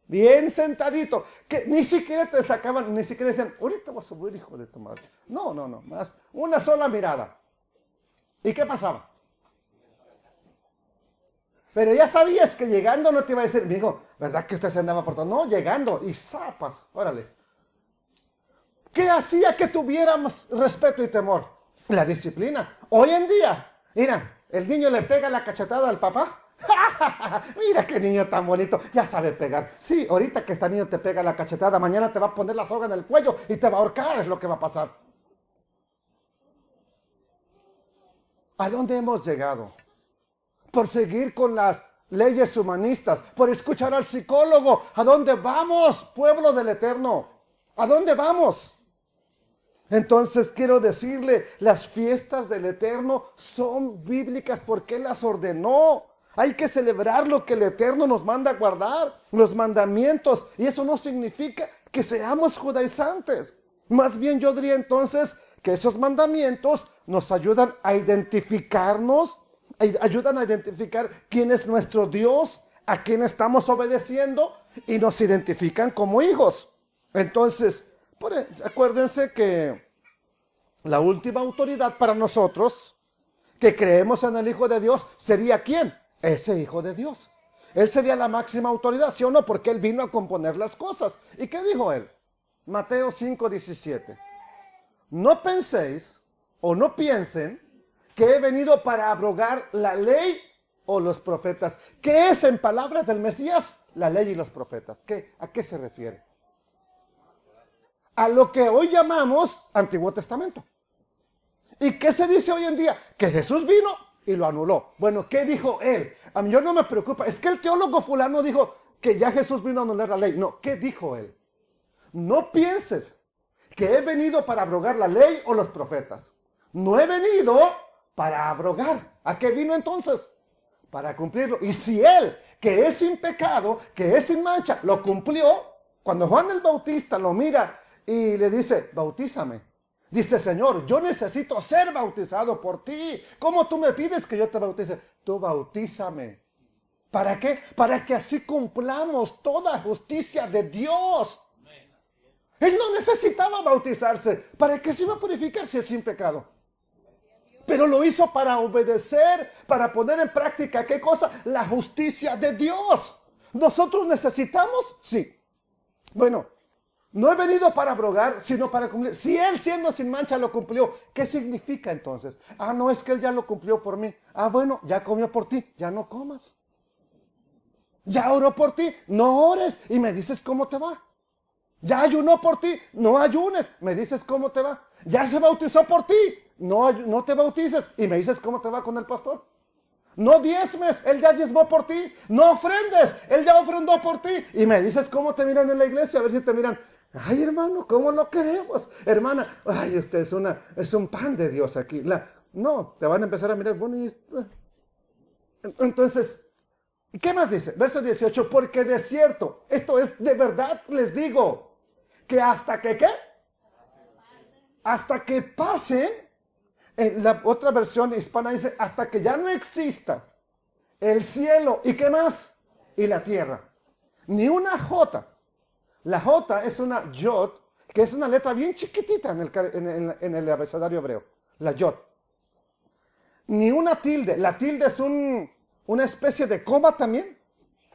Bien sentadito. Que ni siquiera te sacaban, ni siquiera decían, ahorita vas a subir, hijo de tu madre. No, más. Una sola mirada. ¿Y qué pasaba? Pero ya sabías que llegando no te iba a decir, mijo, ¿verdad que usted se andaba portando? No, llegando y zapas, órale. ¿Qué hacía que tuviéramos respeto y temor? La disciplina. Hoy en día, mira, el niño le pega la cachetada al papá. Mira qué niño tan bonito, ya sabe pegar. Sí, ahorita que este niño te pega la cachetada, mañana te va a poner la soga en el cuello y te va a ahorcar, es lo que va a pasar. ¿A dónde hemos llegado? Por seguir con las leyes humanistas, por escuchar al psicólogo. ¿A dónde vamos, pueblo del Eterno? ¿A dónde vamos? Entonces quiero decirle, las fiestas del Eterno son bíblicas porque Él las ordenó. Hay que celebrar lo que el Eterno nos manda a guardar, los mandamientos. Y eso no significa que seamos judaizantes. Más bien yo diría entonces que esos mandamientos nos ayudan a identificarnos, ayudan a identificar quién es nuestro Dios, a quién estamos obedeciendo y nos identifican como hijos. Entonces, acuérdense que la última autoridad para nosotros que creemos en el Hijo de Dios sería ¿quién? Ese Hijo de Dios. Él sería la máxima autoridad, ¿sí o no? Porque Él vino a componer las cosas. ¿Y qué dijo Él? Mateo 5:17. No penséis o no piensen que he venido para abrogar la ley o los profetas. ¿Qué es en palabras del Mesías? La ley y los profetas. ¿A qué se refiere? A lo que hoy llamamos Antiguo Testamento. ¿Y qué se dice hoy en día? Que Jesús vino y lo anuló. Bueno, ¿qué dijo Él? A mí yo no me preocupa. Es que el teólogo fulano dijo que ya Jesús vino a anular la ley. No, ¿qué dijo Él? No pienses que he venido para abrogar la ley o los profetas. No he venido para abrogar. ¿A qué vino entonces? Para cumplirlo. Y si Él, que es sin pecado, que es sin mancha, lo cumplió, cuando Juan el Bautista lo mira y le dice, bautízame. Dice, Señor, yo necesito ser bautizado por ti. ¿Cómo tú me pides que yo te bautice? Tú bautízame. ¿Para qué? Para que así cumplamos toda justicia de Dios. Él no necesitaba bautizarse. ¿Para qué se iba a purificar si es sin pecado? Pero lo hizo para obedecer, para poner en práctica, ¿qué cosa? La justicia de Dios. ¿Nosotros necesitamos? Sí. Bueno, no he venido para abrogar, sino para cumplir. Si Él siendo sin mancha lo cumplió, ¿qué significa entonces? Ah, no, es que Él ya lo cumplió por mí. Ah, bueno, ya comió por ti, ya no comas. Ya oró por ti, no ores y me dices cómo te va. Ya ayunó por ti, no ayunes, me dices cómo te va. Ya se bautizó por ti, no te bautices y me dices cómo te va con el pastor. No diezmes, Él ya diezmó por ti. No ofrendes, Él ya ofrendó por ti. Y me dices cómo te miran en la iglesia, a ver si te miran. Ay, hermano, ¿cómo lo queremos? Hermana, ay, usted es un pan de Dios aquí. No, te van a empezar a mirar, bueno, Entonces, ¿qué más dice? Verso 18, porque de cierto, esto es de verdad, les digo, que hasta que, ¿qué? Hasta que pasen, en la otra versión hispana dice, hasta que ya no exista el cielo, ¿y qué más? Y la tierra. Ni una J. La J es una yod, que es una letra bien chiquitita en el abecedario hebreo. La yod. Ni una tilde. La tilde es una especie de coma también.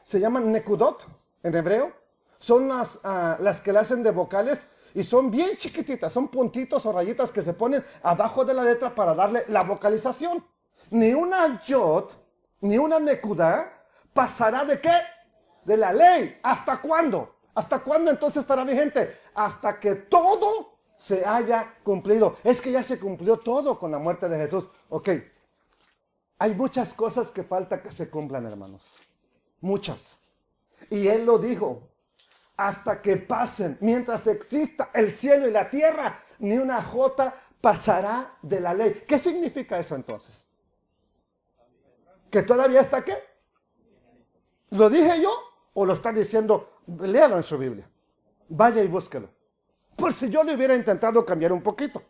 Se llaman nekudot en hebreo. Son las que le hacen de vocales y son bien chiquititas. Son puntitos o rayitas que se ponen abajo de la letra para darle la vocalización. Ni una yod, ni una nekudá pasará ¿de qué? De la ley. ¿Hasta cuándo? ¿Hasta cuándo entonces estará vigente? Hasta que todo se haya cumplido. Es que ya se cumplió todo con la muerte de Jesús. Ok. Hay muchas cosas que falta que se cumplan, hermanos. Muchas. Y Él lo dijo. Hasta que pasen, mientras exista el cielo y la tierra, ni una jota pasará de la ley. ¿Qué significa eso entonces? ¿Que todavía está qué? ¿Lo dije yo o lo está diciendo? Léalo en su Biblia. Vaya y búsquelo. Por si yo le hubiera intentado cambiar un poquito.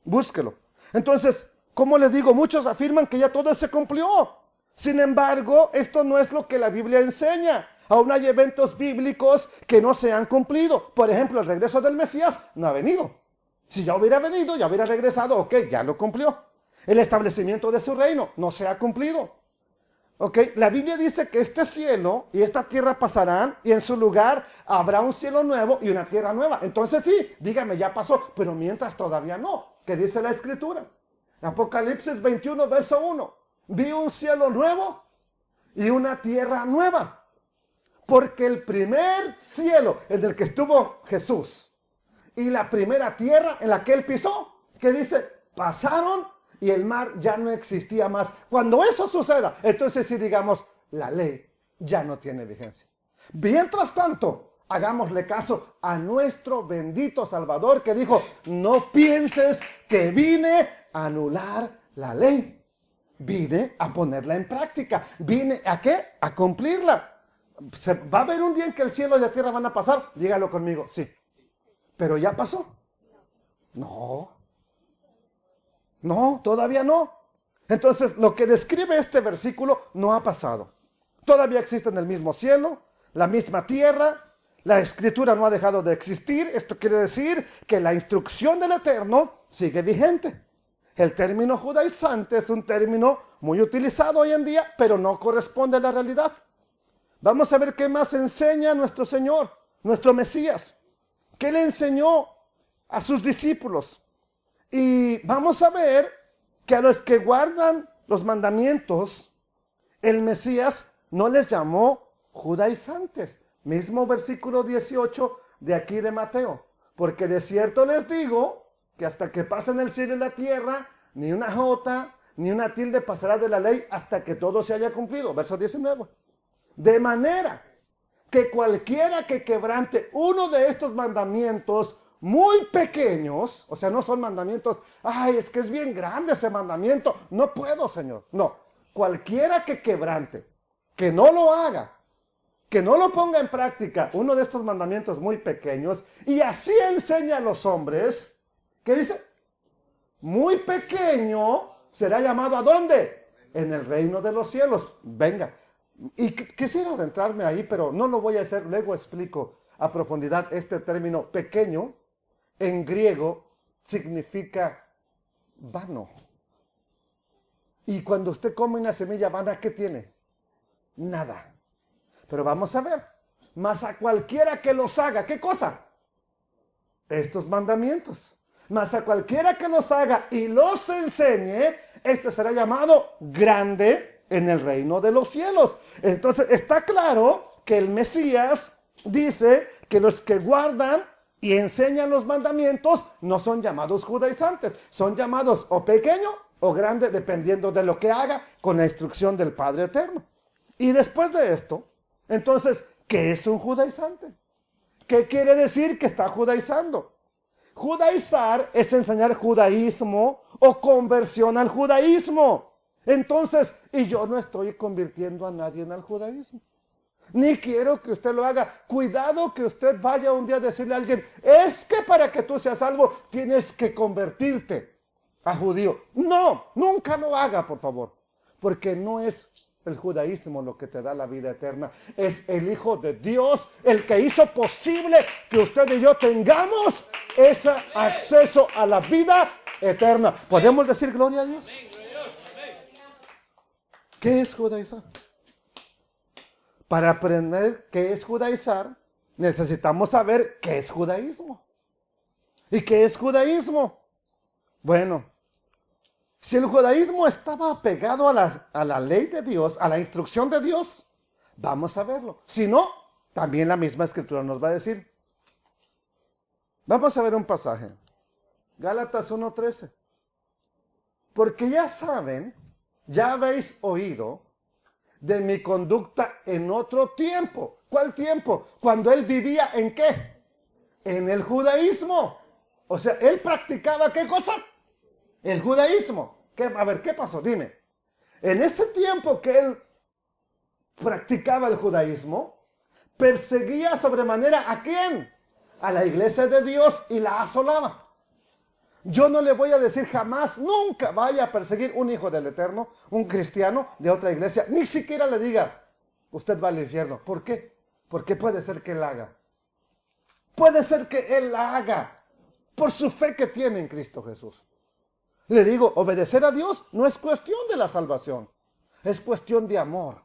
Búsquelo. Entonces, como les digo, muchos afirman que ya todo se cumplió. Sin embargo, esto no es lo que la Biblia enseña. Aún hay eventos bíblicos que no se han cumplido. Por ejemplo, el regreso del Mesías no ha venido. Si ya hubiera venido, ya hubiera regresado. Ok, ya lo cumplió. El establecimiento de su reino no se ha cumplido. Ok, la Biblia dice que este cielo y esta tierra pasarán y en su lugar habrá un cielo nuevo y una tierra nueva. Entonces sí, dígame, ya pasó, pero mientras todavía no. ¿Qué dice la Escritura? Apocalipsis 21, verso 1. Vi un cielo nuevo y una tierra nueva. Porque el primer cielo en el que estuvo Jesús y la primera tierra en la que Él pisó, ¿qué dice? Pasaron y el mar ya no existía más. Cuando eso suceda, entonces sí digamos, la ley ya no tiene vigencia. Mientras tanto, hagámosle caso a nuestro bendito Salvador que dijo, no pienses que vine a anular la ley. Vine a ponerla en práctica. ¿Vine a qué? A cumplirla. ¿Va a haber un día en que el cielo y la tierra van a pasar? Dígalo conmigo, sí. ¿Pero ya pasó? No, todavía no. Entonces, lo que describe este versículo no ha pasado. Todavía existen el mismo cielo, la misma tierra, la Escritura no ha dejado de existir. Esto quiere decir que la instrucción del Eterno sigue vigente. El término judaizante es un término muy utilizado hoy en día, pero no corresponde a la realidad. Vamos a ver qué más enseña nuestro Señor, nuestro Mesías. ¿Qué le enseñó a sus discípulos? Y vamos a ver que a los que guardan los mandamientos, el Mesías no les llamó judaizantes. Mismo versículo 18 de aquí de Mateo. Porque de cierto les digo que hasta que pasen el cielo y la tierra, ni una jota, ni una tilde pasará de la ley hasta que todo se haya cumplido. Verso 19. De manera que cualquiera que quebrante uno de estos mandamientos muy pequeños, o sea, no son mandamientos, ay, es que es bien grande ese mandamiento, no puedo, Señor. No, cualquiera que quebrante, que no lo haga, que no lo ponga en práctica, uno de estos mandamientos muy pequeños, y así enseña a los hombres, ¿qué dice? Muy pequeño será llamado ¿a dónde? En el reino de los cielos. Venga. Y quisiera adentrarme ahí, pero no lo voy a hacer, luego explico a profundidad este término pequeño. En griego significa vano. Y cuando usted come una semilla vana, ¿qué tiene? Nada. Pero vamos a ver. Mas a cualquiera que los haga, ¿qué cosa? Estos mandamientos. Mas a cualquiera que los haga y los enseñe, este será llamado grande en el reino de los cielos. Entonces está claro que el Mesías dice que los que guardan y enseñan los mandamientos no son llamados judaizantes, son llamados o pequeño o grande dependiendo de lo que haga con la instrucción del Padre Eterno. Y después de esto, entonces, ¿qué es un judaizante? ¿Qué quiere decir que está judaizando? Judaizar es enseñar judaísmo o conversión al judaísmo. Entonces, y yo no estoy convirtiendo a nadie en el judaísmo. Ni quiero que usted lo haga. Cuidado que usted vaya un día a decirle a alguien, es que para que tú seas salvo tienes que convertirte a judío. No, nunca lo haga, por favor. Porque no es el judaísmo lo que te da la vida eterna. Es el Hijo de Dios el que hizo posible que usted y yo tengamos ese acceso a la vida eterna. ¿Podemos decir gloria a Dios? ¿Qué es judaizar? Para aprender qué es judaizar, necesitamos saber qué es judaísmo. ¿Y qué es judaísmo? Bueno, si el judaísmo estaba apegado a la ley de Dios, a la instrucción de Dios, vamos a verlo. Si no, también la misma escritura nos va a decir. Vamos a ver un pasaje. Gálatas 1:13. Porque ya saben, ya habéis oído de mi conducta en otro tiempo. ¿Cuál tiempo? Cuando él vivía ¿en qué? En el judaísmo. O sea, él practicaba ¿qué cosa? El judaísmo. A ver, ¿qué pasó? Dime. En ese tiempo que él practicaba el judaísmo, perseguía sobremanera ¿a quién? A la iglesia de Dios y la asolaba. Yo no le voy a decir jamás, nunca vaya a perseguir un hijo del Eterno, un cristiano de otra iglesia. Ni siquiera le diga, usted va al infierno. ¿Por qué? Porque puede ser que él haga. Puede ser que él la haga por su fe que tiene en Cristo Jesús. Le digo, obedecer a Dios no es cuestión de la salvación. Es cuestión de amor.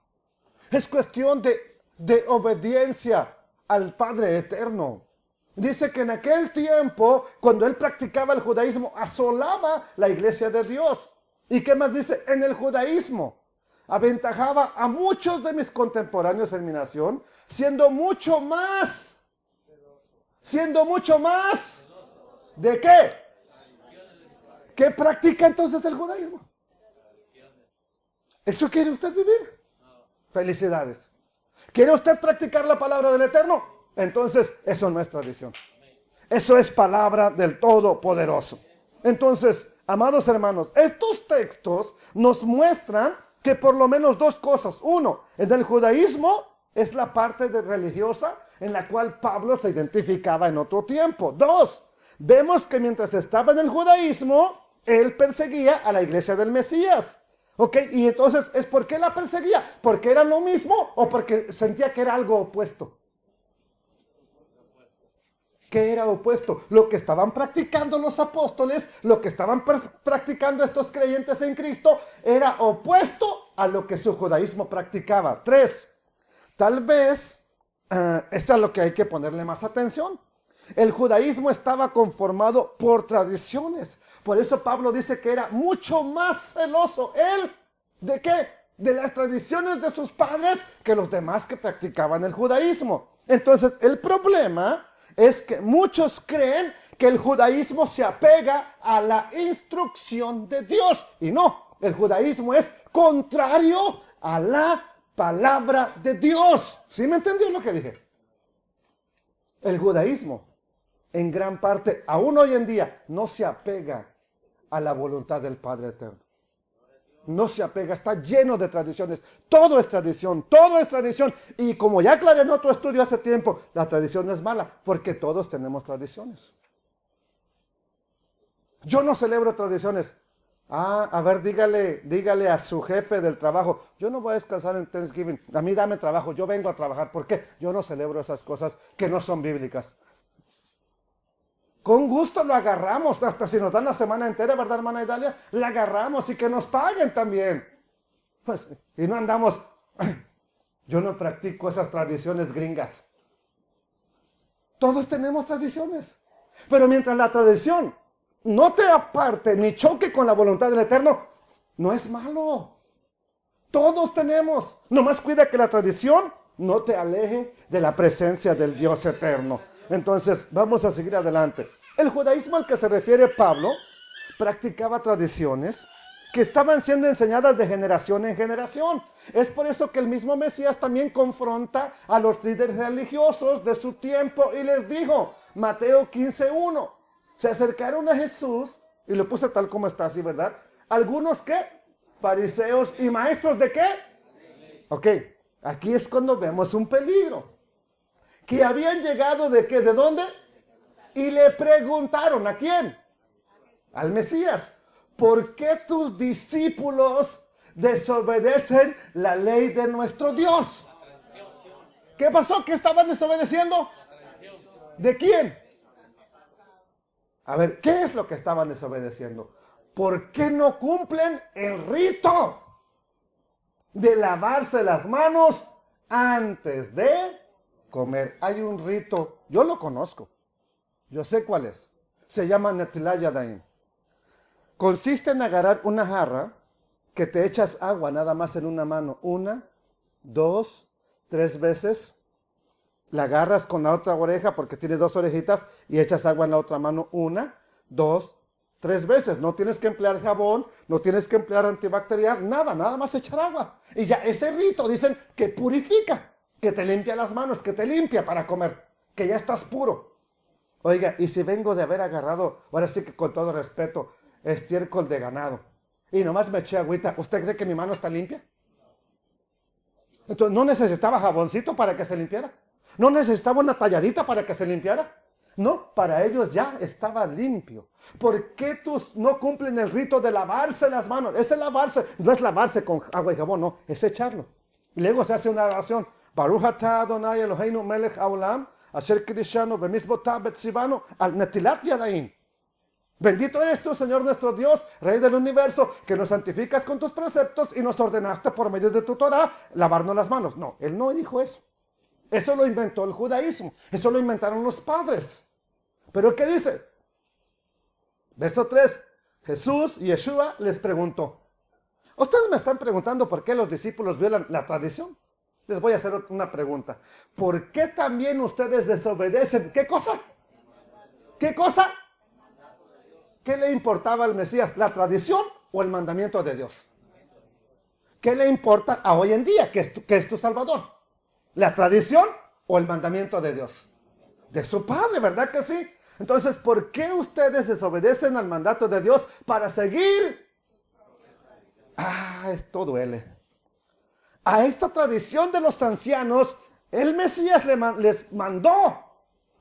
Es cuestión de obediencia al Padre Eterno. Dice que en aquel tiempo, cuando él practicaba el judaísmo, asolaba la iglesia de Dios. ¿Y qué más dice? En el judaísmo aventajaba a muchos de mis contemporáneos en mi nación, siendo mucho más. ¿De qué? ¿Qué practica entonces el judaísmo? ¿Eso quiere usted vivir? Felicidades. ¿Quiere usted practicar la palabra del Eterno? Entonces, eso no es tradición. Eso es palabra del Todopoderoso. Entonces, amados hermanos, estos textos nos muestran que por lo menos dos cosas. Uno, en el judaísmo es la parte religiosa en la cual Pablo se identificaba en otro tiempo. Dos, vemos que mientras estaba en el judaísmo, él perseguía a la iglesia del Mesías. ¿Ok? Y entonces, ¿es por qué la perseguía? ¿Porque era lo mismo o porque sentía que era algo opuesto? ¿Qué era opuesto? Lo que estaban practicando los apóstoles, lo que estaban practicando estos creyentes en Cristo, era opuesto a lo que su judaísmo practicaba. Tres, tal vez, esto es lo que hay que ponerle más atención. El judaísmo estaba conformado por tradiciones. Por eso Pablo dice que era mucho más celoso él. ¿De qué? De las tradiciones de sus padres que los demás que practicaban el judaísmo. Entonces, el problema es que muchos creen que el judaísmo se apega a la instrucción de Dios. Y no, el judaísmo es contrario a la palabra de Dios. ¿Sí me entendió lo que dije? El judaísmo, en gran parte, aún hoy en día, no se apega a la voluntad del Padre Eterno. No se apega, está lleno de tradiciones. Todo es tradición, todo es tradición. Y como ya aclaré en otro estudio hace tiempo, la tradición no es mala, porque todos tenemos tradiciones. Yo no celebro tradiciones. A ver, dígale a su jefe del trabajo, yo no voy a descansar en Thanksgiving. A mí dame trabajo, yo vengo a trabajar. ¿Por qué? Yo no celebro esas cosas que no son bíblicas. Con gusto lo agarramos, hasta si nos dan la semana entera, ¿verdad, hermana Idalia? La agarramos y que nos paguen también. Pues, y no andamos, yo no practico esas tradiciones gringas. Todos tenemos tradiciones. Pero mientras la tradición no te aparte ni choque con la voluntad del Eterno, no es malo. Todos tenemos. Nomás cuida que la tradición no te aleje de la presencia del Dios eterno. Entonces, vamos a seguir adelante. El judaísmo al que se refiere Pablo practicaba tradiciones que estaban siendo enseñadas de generación en generación. Es por eso que el mismo Mesías también confronta a los líderes religiosos de su tiempo y les dijo, Mateo 15:1, se acercaron a Jesús, y lo puse tal como está así, ¿verdad? Algunos que fariseos y maestros ¿de qué? Ok, aquí es cuando vemos un peligro. Que habían llegado ¿de qué? ¿De dónde? Y le preguntaron, ¿a quién? Al Mesías. ¿Por qué tus discípulos desobedecen la ley de nuestro Dios? ¿Qué pasó? ¿Qué estaban desobedeciendo? ¿De quién? A ver, ¿qué es lo que estaban desobedeciendo? ¿Por qué no cumplen el rito de lavarse las manos antes de comer? Hay un rito, yo lo conozco, yo sé cuál es. Se llama Netilat Yadayim. Consiste en agarrar una jarra que te echas agua nada más en una mano. 1, 2, 3 veces. La agarras con la otra oreja porque tiene 2 orejitas y echas agua en la otra mano. 1, 2, 3 veces. No tienes que emplear jabón, no tienes que emplear antibacterial, nada más echar agua. Y ya ese rito dicen que purifica, que te limpia las manos, que te limpia para comer, que ya estás puro. Oiga, y si vengo de haber agarrado, ahora sí que con todo respeto, estiércol de ganado, y nomás me eché agüita, ¿usted cree que mi mano está limpia? Entonces, ¿no necesitaba jaboncito para que se limpiara? ¿No necesitaba una talladita para que se limpiara? No, para ellos ya estaba limpio. ¿Por qué no cumplen el rito de lavarse las manos? Ese lavarse, no es lavarse con agua y jabón, no, es echarlo. Y luego se hace una oración. Baruch atah Adonai Eloheinu melech haolam, asher kiddushanu b'mitzvotav betzivanu al netilat yadayim. Bendito eres tú, Señor nuestro Dios, Rey del universo, que nos santificas con tus preceptos y nos ordenaste por medio de tu Torah lavarnos las manos. No, él no dijo eso. Eso lo inventó el judaísmo. Eso lo inventaron los padres. ¿Pero qué dice? Verso 3. Jesús, Yeshua, les preguntó. Ustedes me están preguntando por qué los discípulos violan la tradición. Les voy a hacer una pregunta. ¿Por qué también ustedes desobedecen? ¿Qué cosa? ¿Qué cosa? ¿Qué le importaba al Mesías? ¿La tradición o el mandamiento de Dios? ¿Qué le importa a hoy en día que es tu Salvador? ¿La tradición o el mandamiento de Dios? De su Padre, ¿verdad que sí? Entonces, ¿por qué ustedes desobedecen al mandato de Dios para seguir? Esto duele. A esta tradición de los ancianos, el Mesías les mandó,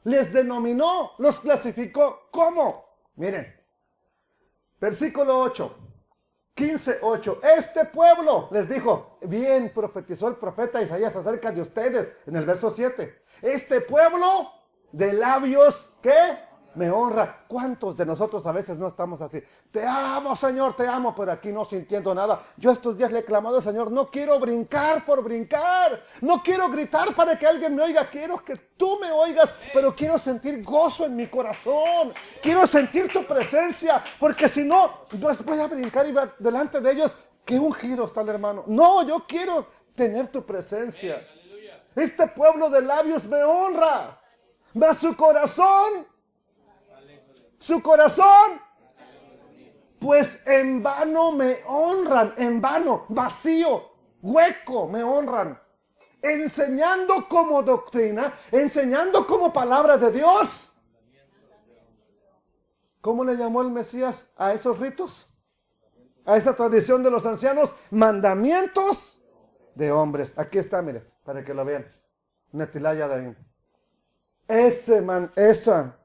les denominó, los clasificó. ¿Cómo? Miren, versículo 8. 15:8. Este pueblo, les dijo, bien profetizó el profeta Isaías acerca de ustedes en el verso 7. Este pueblo de labios, ¿qué? Me honra. ¿Cuántos de nosotros a veces no estamos así? Te amo, Señor, te amo, pero aquí no sintiendo nada. Yo estos días le he clamado al Señor, no quiero brincar por brincar. No quiero gritar para que alguien me oiga. Quiero que tú me oigas, pero quiero sentir gozo en mi corazón. Quiero sentir tu presencia, porque si no, pues voy a brincar y va delante de ellos. Qué ungido está el hermano. No, yo quiero tener tu presencia. Este pueblo de labios me honra. Mas su corazón, pues en vano me honran, en vano, vacío, hueco me honran, enseñando como doctrina, enseñando como palabra de Dios. ¿Cómo le llamó el Mesías a esos ritos? A esa tradición de los ancianos, mandamientos de hombres. Aquí está, mire, para que lo vean. Netilat Yadayim. Esa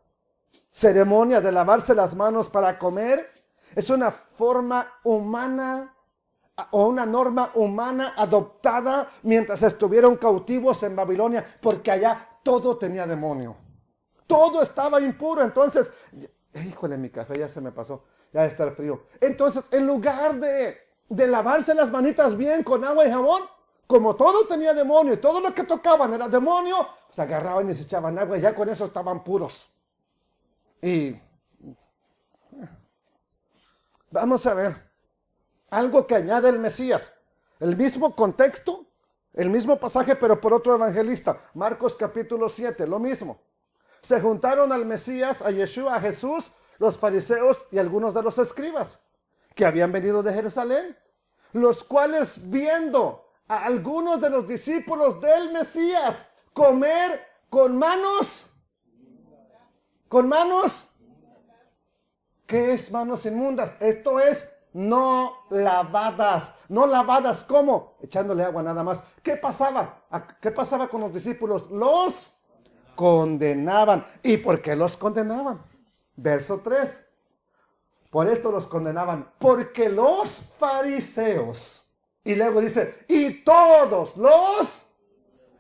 ceremonia de lavarse las manos para comer es una forma humana o una norma humana adoptada mientras estuvieron cautivos en Babilonia, porque allá todo tenía demonio. Todo estaba impuro. Entonces, híjole, mi café ya se me pasó, ya está el frío. Entonces, en lugar de lavarse las manitas bien con agua y jabón, como todo tenía demonio y todo lo que tocaban era demonio, se agarraban y se echaban agua y ya con eso estaban puros. Y vamos a ver algo que añade el Mesías. El mismo contexto, el mismo pasaje, pero por otro evangelista. Marcos capítulo 7, lo mismo. Se juntaron al Mesías, a Yeshua, a Jesús, los fariseos y algunos de los escribas que habían venido de Jerusalén, los cuales viendo a algunos de los discípulos del Mesías comer con manos. ¿Qué es manos inmundas? Esto es no lavadas. No lavadas, ¿cómo? Echándole agua nada más. ¿Qué pasaba? ¿Qué pasaba con los discípulos? Los condenaban. ¿Y por qué los condenaban? Verso 3. Por esto los condenaban, porque los fariseos, y luego dice, y todos los,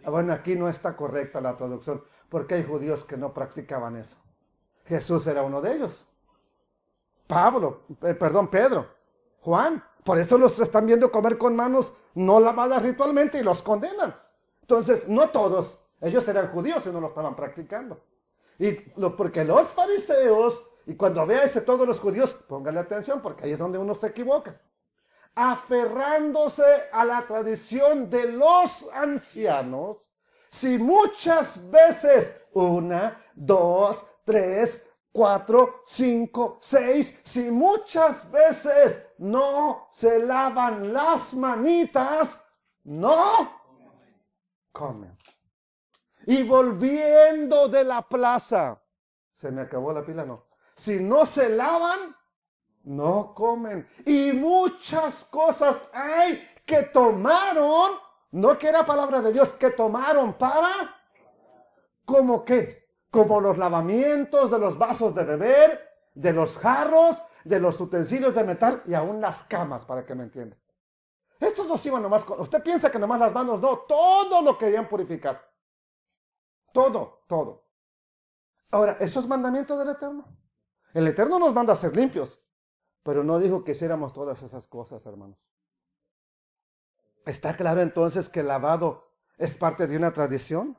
bueno, aquí no está correcta la traducción, porque hay judíos que no practicaban eso. Jesús era uno de ellos. Pedro, Juan, por eso los están viendo comer con manos no lavadas ritualmente y los condenan. Entonces, no todos, ellos eran judíos y no lo estaban practicando. Porque los fariseos, y cuando vea todos los judíos, póngale atención porque ahí es donde uno se equivoca. Aferrándose a la tradición de los ancianos, si muchas veces, 1, 2, 3, 4, 5, 6, si muchas veces no se lavan las manitas, no comen. Y volviendo de la plaza, se me acabó la pila, no. Si no se lavan, no comen. Y muchas cosas hay que tomaron, no que era palabra de Dios, que tomaron para, ¿cómo qué? Como los lavamientos de los vasos de beber, de los jarros, de los utensilios de metal y aún las camas, para que me entiendan. Estos no iban nomás con, usted piensa que nomás las manos, no, todo lo querían purificar. Todo. Ahora, ¿eso es mandamiento del Eterno? El Eterno nos manda a ser limpios, pero no dijo que hiciéramos todas esas cosas, hermanos. ¿Está claro entonces que el lavado es parte de una tradición?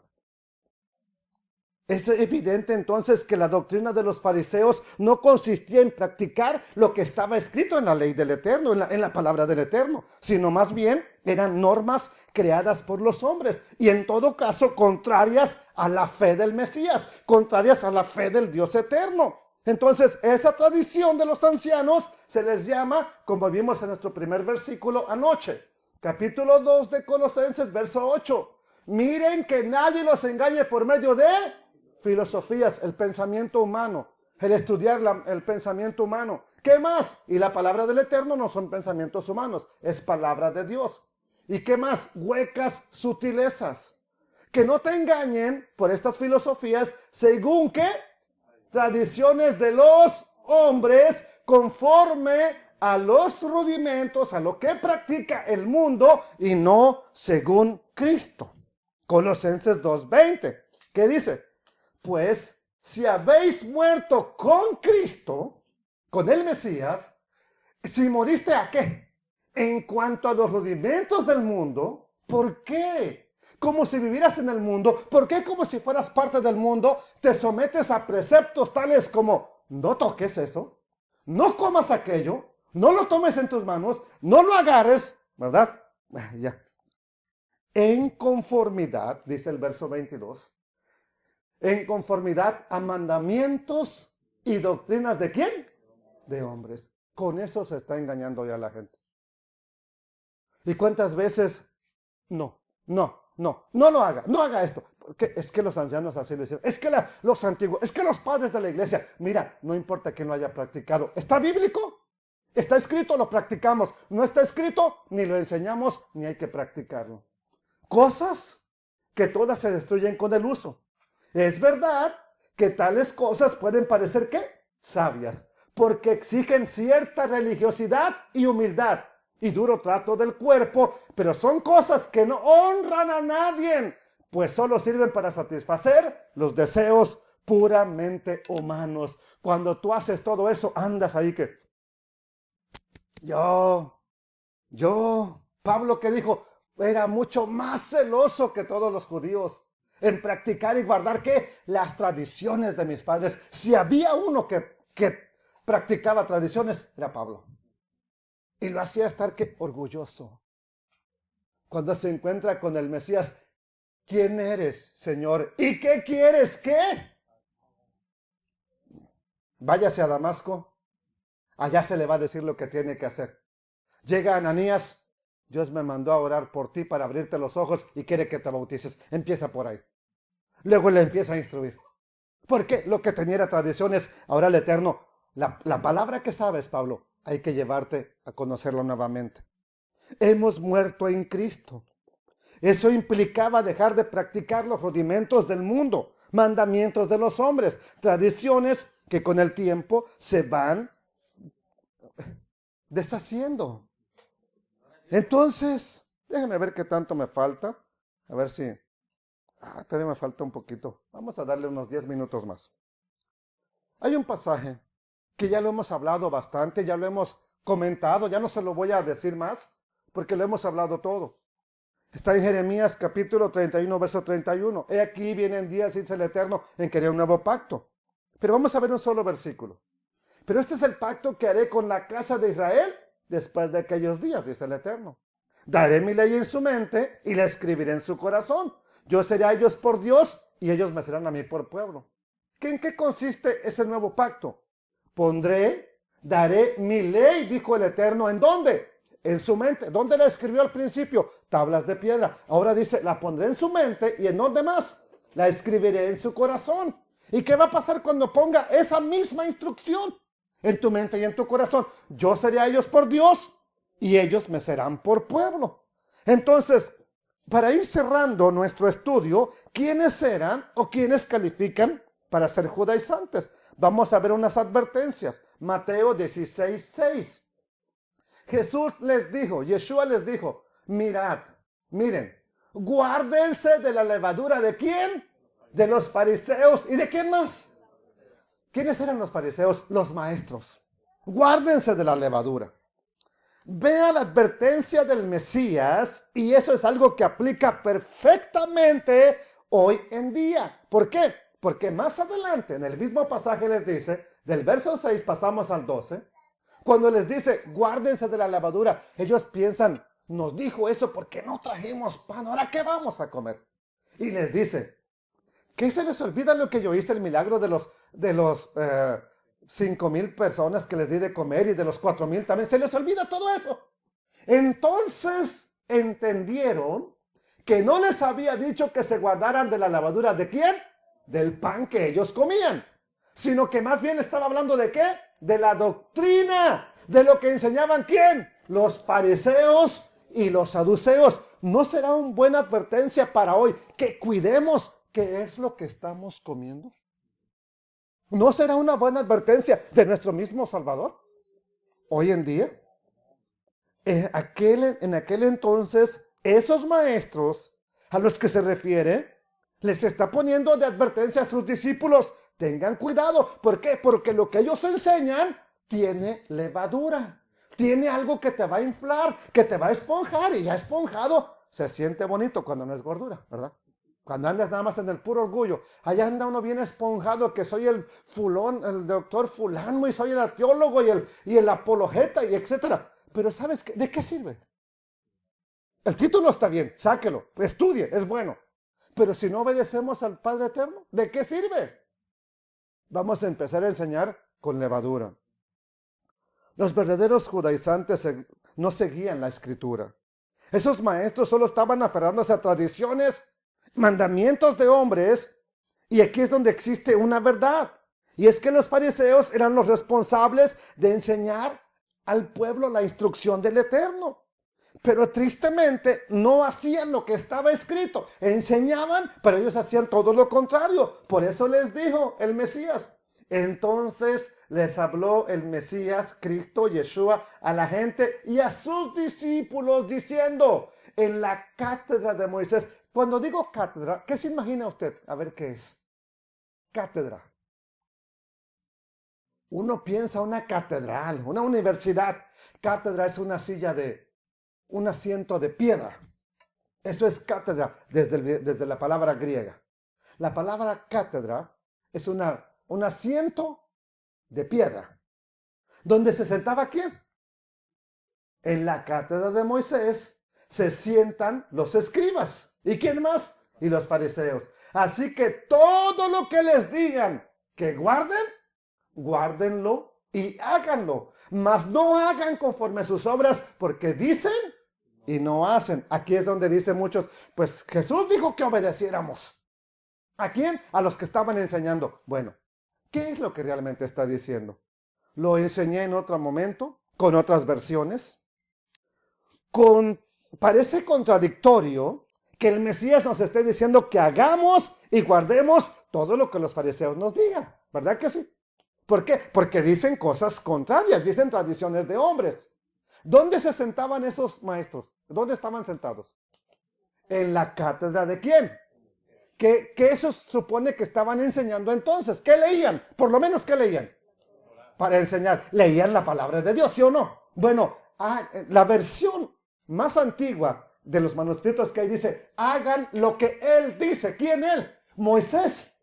Es evidente entonces que la doctrina de los fariseos no consistía en practicar lo que estaba escrito en la ley del Eterno, en la palabra del Eterno, sino más bien eran normas creadas por los hombres y en todo caso contrarias a la fe del Mesías, contrarias a la fe del Dios eterno. Entonces esa tradición de los ancianos se les llama, como vimos en nuestro primer versículo anoche, capítulo 2 de Colosenses, verso 8. Miren que nadie los engañe por medio de filosofías, el pensamiento humano, el estudiar el pensamiento humano. ¿Qué más? Y la palabra del Eterno no son pensamientos humanos, es palabra de Dios. ¿Y qué más? Huecas sutilezas. Que no te engañen por estas filosofías según que tradiciones de los hombres conforme a los rudimentos, a lo que practica el mundo y no según Cristo. Colosenses 2:20. ¿Qué dice? Pues si habéis muerto con Cristo, con el Mesías, si moriste ¿a qué? En cuanto a los rudimentos del mundo, ¿por qué? Como si vivieras en el mundo. ¿Por qué como si fueras parte del mundo te sometes a preceptos tales como no toques eso, no comas aquello, no lo tomes en tus manos, no lo agarres, ¿verdad? Ya. En conformidad, dice el verso 22, en conformidad a mandamientos y doctrinas ¿de quién? De hombres. Con eso se está engañando ya la gente. ¿Y cuántas veces? No lo haga, no haga esto. Porque es que los ancianos así lo hicieron. Es que los antiguos, es que los padres de la iglesia. Mira, no importa que no haya practicado. ¿Está bíblico? ¿Está escrito? Lo practicamos. ¿No está escrito? Ni lo enseñamos, ni hay que practicarlo. Cosas que todas se destruyen con el uso. Es verdad que tales cosas pueden parecer, ¿qué? Sabias, porque exigen cierta religiosidad y humildad y duro trato del cuerpo, pero son cosas que no honran a nadie, pues solo sirven para satisfacer los deseos puramente humanos. Cuando tú haces todo eso, andas ahí que Pablo que dijo, era mucho más celoso que todos los judíos en practicar y guardar ¿qué? Las tradiciones de mis padres. Si había uno que practicaba tradiciones, era Pablo. Y lo hacía estar ¿qué? Orgulloso. Cuando se encuentra con el Mesías, ¿quién eres, Señor? ¿Y qué quieres? ¿Qué? Váyase a Damasco. Allá se le va a decir lo que tiene que hacer. Llega Ananías. Dios me mandó a orar por ti para abrirte los ojos y quiere que te bautices. Empieza por ahí. Luego le empieza a instruir. Porque lo que tenía era tradiciones, ahora el Eterno, la palabra que sabes, Pablo, hay que llevarte a conocerlo nuevamente. Hemos muerto en Cristo. Eso implicaba dejar de practicar los rudimentos del mundo, mandamientos de los hombres, tradiciones que con el tiempo se van deshaciendo. Entonces, déjenme ver qué tanto me falta. A ver si... todavía me falta un poquito. Vamos a darle unos 10 minutos más. Hay un pasaje que ya lo hemos hablado bastante, ya lo hemos comentado, ya no se lo voy a decir más, porque lo hemos hablado todo. Está en Jeremías capítulo 31, verso 31. He aquí vienen días, dice el Eterno, en que haré un nuevo pacto. Pero vamos a ver un solo versículo. Pero este es el pacto que haré con la casa de Israel después de aquellos días, dice el Eterno. Daré mi ley en su mente y la escribiré en su corazón. Yo seré a ellos por Dios y ellos me serán a mí por pueblo. ¿En qué consiste ese nuevo pacto? Daré mi ley, dijo el Eterno. ¿En dónde? En su mente. ¿Dónde la escribió al principio? Tablas de piedra. Ahora dice, la pondré en su mente. ¿Y en dónde más? La escribiré en su corazón. ¿Y qué va a pasar cuando ponga esa misma instrucción en tu mente y en tu corazón? Yo seré a ellos por Dios y ellos me serán por pueblo. Entonces, para ir cerrando nuestro estudio, ¿quiénes eran o quiénes califican para ser judaizantes? Vamos a ver unas advertencias. Mateo 16:6. Jesús les dijo, Yeshua les dijo, miren, guárdense de la levadura ¿de quién? De los fariseos. ¿Y de quién más? ¿Quiénes eran los fariseos? Los maestros. Guárdense de la levadura. Vea la advertencia del Mesías y eso es algo que aplica perfectamente hoy en día. ¿Por qué? Porque más adelante en el mismo pasaje les dice, del verso 6 pasamos al 12, cuando les dice, guárdense de la levadura, ellos piensan, nos dijo eso porque no trajimos pan, ¿ahora qué vamos a comer? Y les dice, ¿qué se les olvida lo que yo hice, el milagro de los 5,000 personas que les di de comer y de los 4,000 también? ¿Se les olvida todo eso? Entonces entendieron que no les había dicho que se guardaran de la levadura ¿de quién? Del pan que ellos comían, sino que más bien estaba hablando ¿de qué? De la doctrina, de lo que enseñaban ¿quién? Los fariseos y los saduceos. ¿No será una buena advertencia para hoy que cuidemos qué es lo que estamos comiendo? ¿No será una buena advertencia de nuestro mismo Salvador? Hoy en día, en aquel entonces, esos maestros a los que se refiere, les está poniendo de advertencia a sus discípulos. Tengan cuidado. ¿Por qué? Porque lo que ellos enseñan tiene levadura. Tiene algo que te va a inflar, que te va a esponjar. Y ya esponjado se siente bonito cuando no es gordura, ¿verdad? Cuando andas nada más en el puro orgullo. Allá anda uno bien esponjado, que soy el doctor fulano, y soy el teólogo y el apologeta, y etcétera. Pero ¿sabes qué? ¿De qué sirve? El título está bien, sáquelo, estudie, es bueno. Pero si no obedecemos al Padre Eterno, ¿de qué sirve? Vamos a empezar a enseñar con levadura. Los verdaderos judaizantes no seguían la Escritura. Esos maestros solo estaban aferrándose a tradiciones, mandamientos de hombres, y aquí es donde existe una verdad. Y es que los fariseos eran los responsables de enseñar al pueblo la instrucción del Eterno. Pero tristemente no hacían lo que estaba escrito. Enseñaban, pero ellos hacían todo lo contrario. Por eso les dijo el Mesías. Entonces les habló el Mesías, Cristo, Yeshua, a la gente y a sus discípulos diciendo, en la cátedra de Moisés. Cuando digo cátedra, ¿qué se imagina usted? A ver qué es. Cátedra. Uno piensa una catedral, una universidad. Cátedra es un asiento de piedra. Eso es cátedra desde la palabra griega. La palabra cátedra es un asiento de piedra. ¿Dónde se sentaba quién? En la cátedra de Moisés se sientan los escribas. ¿Y quién más? Y los fariseos. Así que todo lo que les digan que guarden, guárdenlo y háganlo. Mas no hagan conforme a sus obras, porque dicen y no hacen. Aquí es donde dicen muchos, pues Jesús dijo que obedeciéramos. ¿A quién? A los que estaban enseñando. Bueno, ¿qué es lo que realmente está diciendo? Lo enseñé en otro momento, con otras versiones, parece contradictorio que el Mesías nos esté diciendo que hagamos y guardemos todo lo que los fariseos nos digan. ¿Verdad que sí? ¿Por qué? Porque dicen cosas contrarias, dicen tradiciones de hombres. ¿Dónde se sentaban esos maestros? ¿Dónde estaban sentados? ¿En la cátedra de quién? ¿Qué eso supone que estaban enseñando entonces? ¿Qué leían? Por lo menos, ¿qué leían? Para enseñar. ¿Leían la palabra de Dios, sí o no? Bueno, la versión más antigua de los manuscritos que hay dice, hagan lo que él dice. ¿Quién él? Moisés.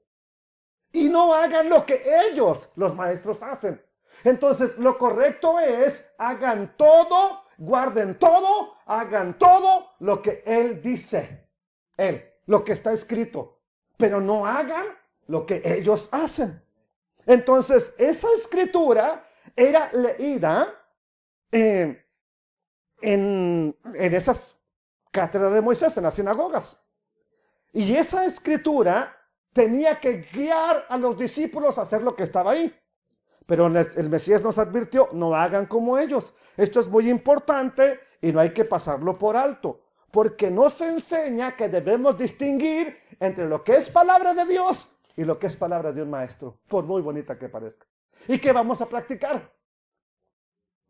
Y no hagan lo que ellos, los maestros, hacen. Entonces, lo correcto es, hagan todo, guarden todo, hagan todo lo que él dice. Él, lo que está escrito. Pero no hagan lo que ellos hacen. Entonces, esa escritura era leída en esas cátedras de Moisés, en las sinagogas. Y esa escritura tenía que guiar a los discípulos a hacer lo que estaba ahí. Pero el Mesías nos advirtió, no hagan como ellos. Esto es muy importante y no hay que pasarlo por alto. Porque nos enseña que debemos distinguir entre lo que es palabra de Dios y lo que es palabra de un maestro, por muy bonita que parezca. ¿Y qué vamos a practicar?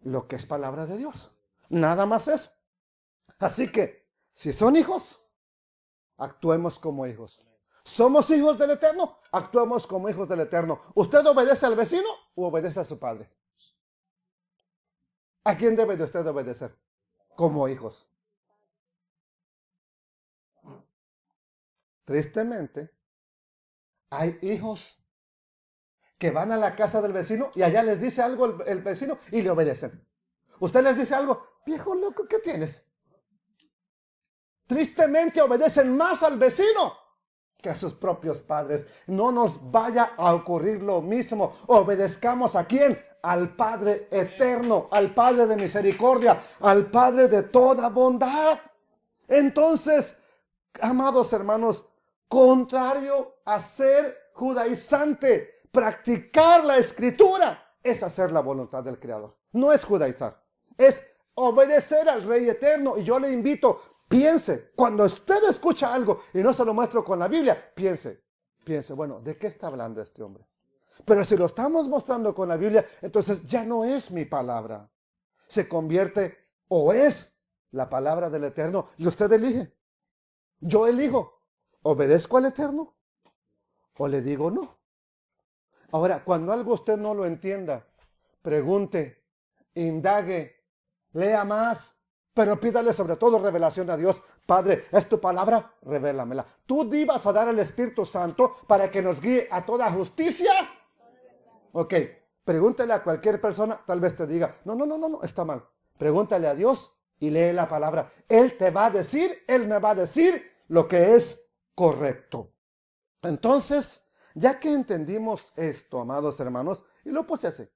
Lo que es palabra de Dios. Nada más eso. Así que, si son hijos, actuemos como hijos. ¿Somos hijos del Eterno? Actuemos como hijos del Eterno. ¿Usted obedece al vecino o obedece a su padre? ¿A quién debe de usted obedecer? Como hijos. Tristemente, hay hijos que van a la casa del vecino y allá les dice algo el vecino y le obedecen. Usted les dice algo, viejo loco, ¿qué tienes? Tristemente obedecen más al vecino que a sus propios padres. No nos vaya a ocurrir lo mismo. Obedezcamos ¿a quién? Al Padre eterno, al Padre de misericordia, al Padre de toda bondad. Entonces, amados hermanos, contrario a ser judaizante, practicar la escritura es hacer la voluntad del Creador. No es judaizar, es obedecer al Rey eterno. Y yo le invito, piense, cuando usted escucha algo y no se lo muestro con la Biblia, piense, bueno, ¿de qué está hablando este hombre? Pero si lo estamos mostrando con la Biblia, entonces ya no es mi palabra. Se convierte o es la palabra del Eterno y usted elige. Yo elijo, ¿obedezco al Eterno o le digo no? Ahora, cuando algo usted no lo entienda, pregunte, indague, lea más, pero pídale sobre todo revelación a Dios. Padre, ¿es tu palabra? Revélamela. ¿Tú ibas a dar al Espíritu Santo para que nos guíe a toda justicia? Ok, pregúntale a cualquier persona, tal vez te diga, no, está mal. Pregúntale a Dios y lee la palabra. Él te va a decir, Él me va a decir lo que es correcto. Entonces, ya que entendimos esto, amados hermanos, y lo puse así.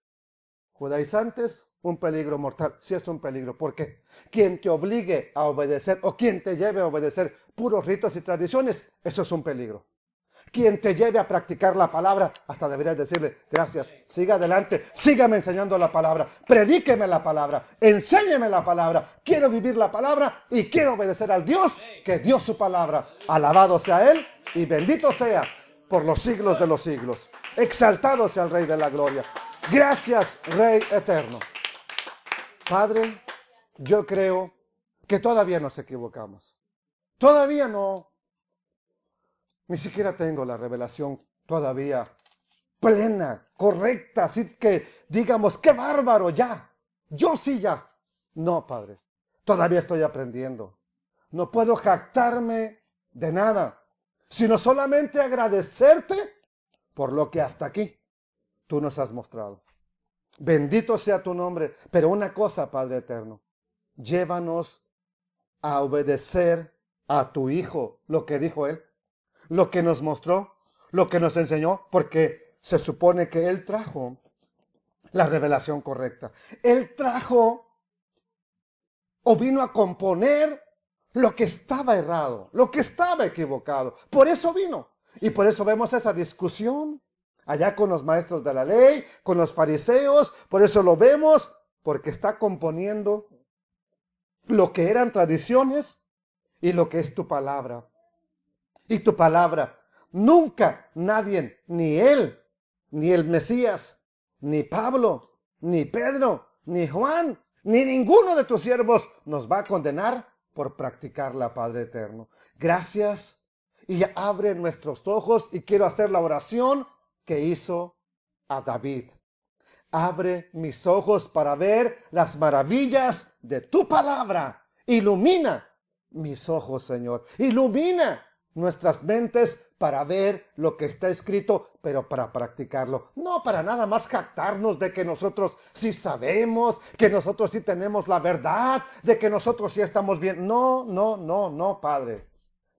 Judaizantes, un peligro mortal. Sí es un peligro. ¿Por qué? Quien te obligue a obedecer o quien te lleve a obedecer puros ritos y tradiciones, eso es un peligro. Quien te lleve a practicar la palabra, hasta deberías decirle, gracias, siga adelante, sígame enseñando la palabra, predíqueme la palabra, enséñeme la palabra, quiero vivir la palabra y quiero obedecer al Dios que dio su palabra. Alabado sea Él y bendito sea por los siglos de los siglos. Exaltado sea el Rey de la gloria. Gracias, Rey eterno. Padre, yo creo que todavía nos equivocamos. Todavía no. Ni siquiera tengo la revelación todavía plena, correcta, así que digamos, qué bárbaro, ya. Yo sí ya. No, Padre, todavía estoy aprendiendo. No puedo jactarme de nada, sino solamente agradecerte por lo que hasta aquí tú nos has mostrado. Bendito sea tu nombre. Pero una cosa, Padre eterno, llévanos a obedecer a tu Hijo, lo que dijo Él. Lo que nos mostró, lo que nos enseñó, porque se supone que Él trajo la revelación correcta. Él trajo o vino a componer lo que estaba errado, lo que estaba equivocado. Por eso vino. Y por eso vemos esa discusión allá con los maestros de la ley, con los fariseos. Por eso lo vemos, porque está componiendo lo que eran tradiciones y lo que es tu palabra. Y tu palabra, nunca nadie, ni él, ni el Mesías, ni Pablo, ni Pedro, ni Juan, ni ninguno de tus siervos nos va a condenar por practicarla, Padre eterno. Gracias, y abre nuestros ojos, y quiero hacer la oración que hizo a David. Abre mis ojos para ver las maravillas de tu palabra. Ilumina mis ojos, Señor. Ilumina nuestras mentes para ver lo que está escrito, pero para practicarlo. No para nada más jactarnos de que nosotros sí sabemos, que nosotros sí tenemos la verdad, de que nosotros sí estamos bien. No, no, no, no, Padre.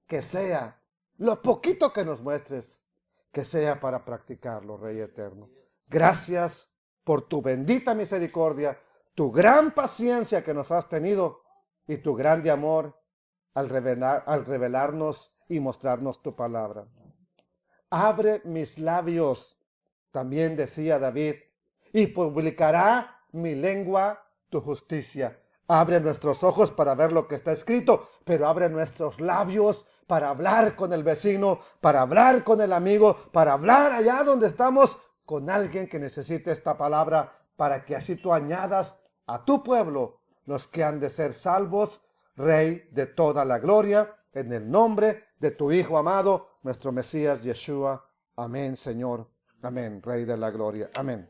Que sea lo poquito que nos muestres, que sea para practicarlo, Rey eterno. Gracias por tu bendita misericordia, tu gran paciencia que nos has tenido y tu grande amor al revelarnos y mostrarnos tu palabra. Abre mis labios, también decía David, y publicará mi lengua tu justicia. Abre nuestros ojos para ver lo que está escrito, pero abre nuestros labios para hablar con el vecino, para hablar con el amigo, para hablar allá donde estamos con alguien que necesite esta palabra, para que así tú añadas a tu pueblo los que han de ser salvos, Rey de toda la gloria, en el nombre de tu Hijo amado, nuestro Mesías Yeshua. Amén, Señor. Amén, Rey de la gloria. Amén.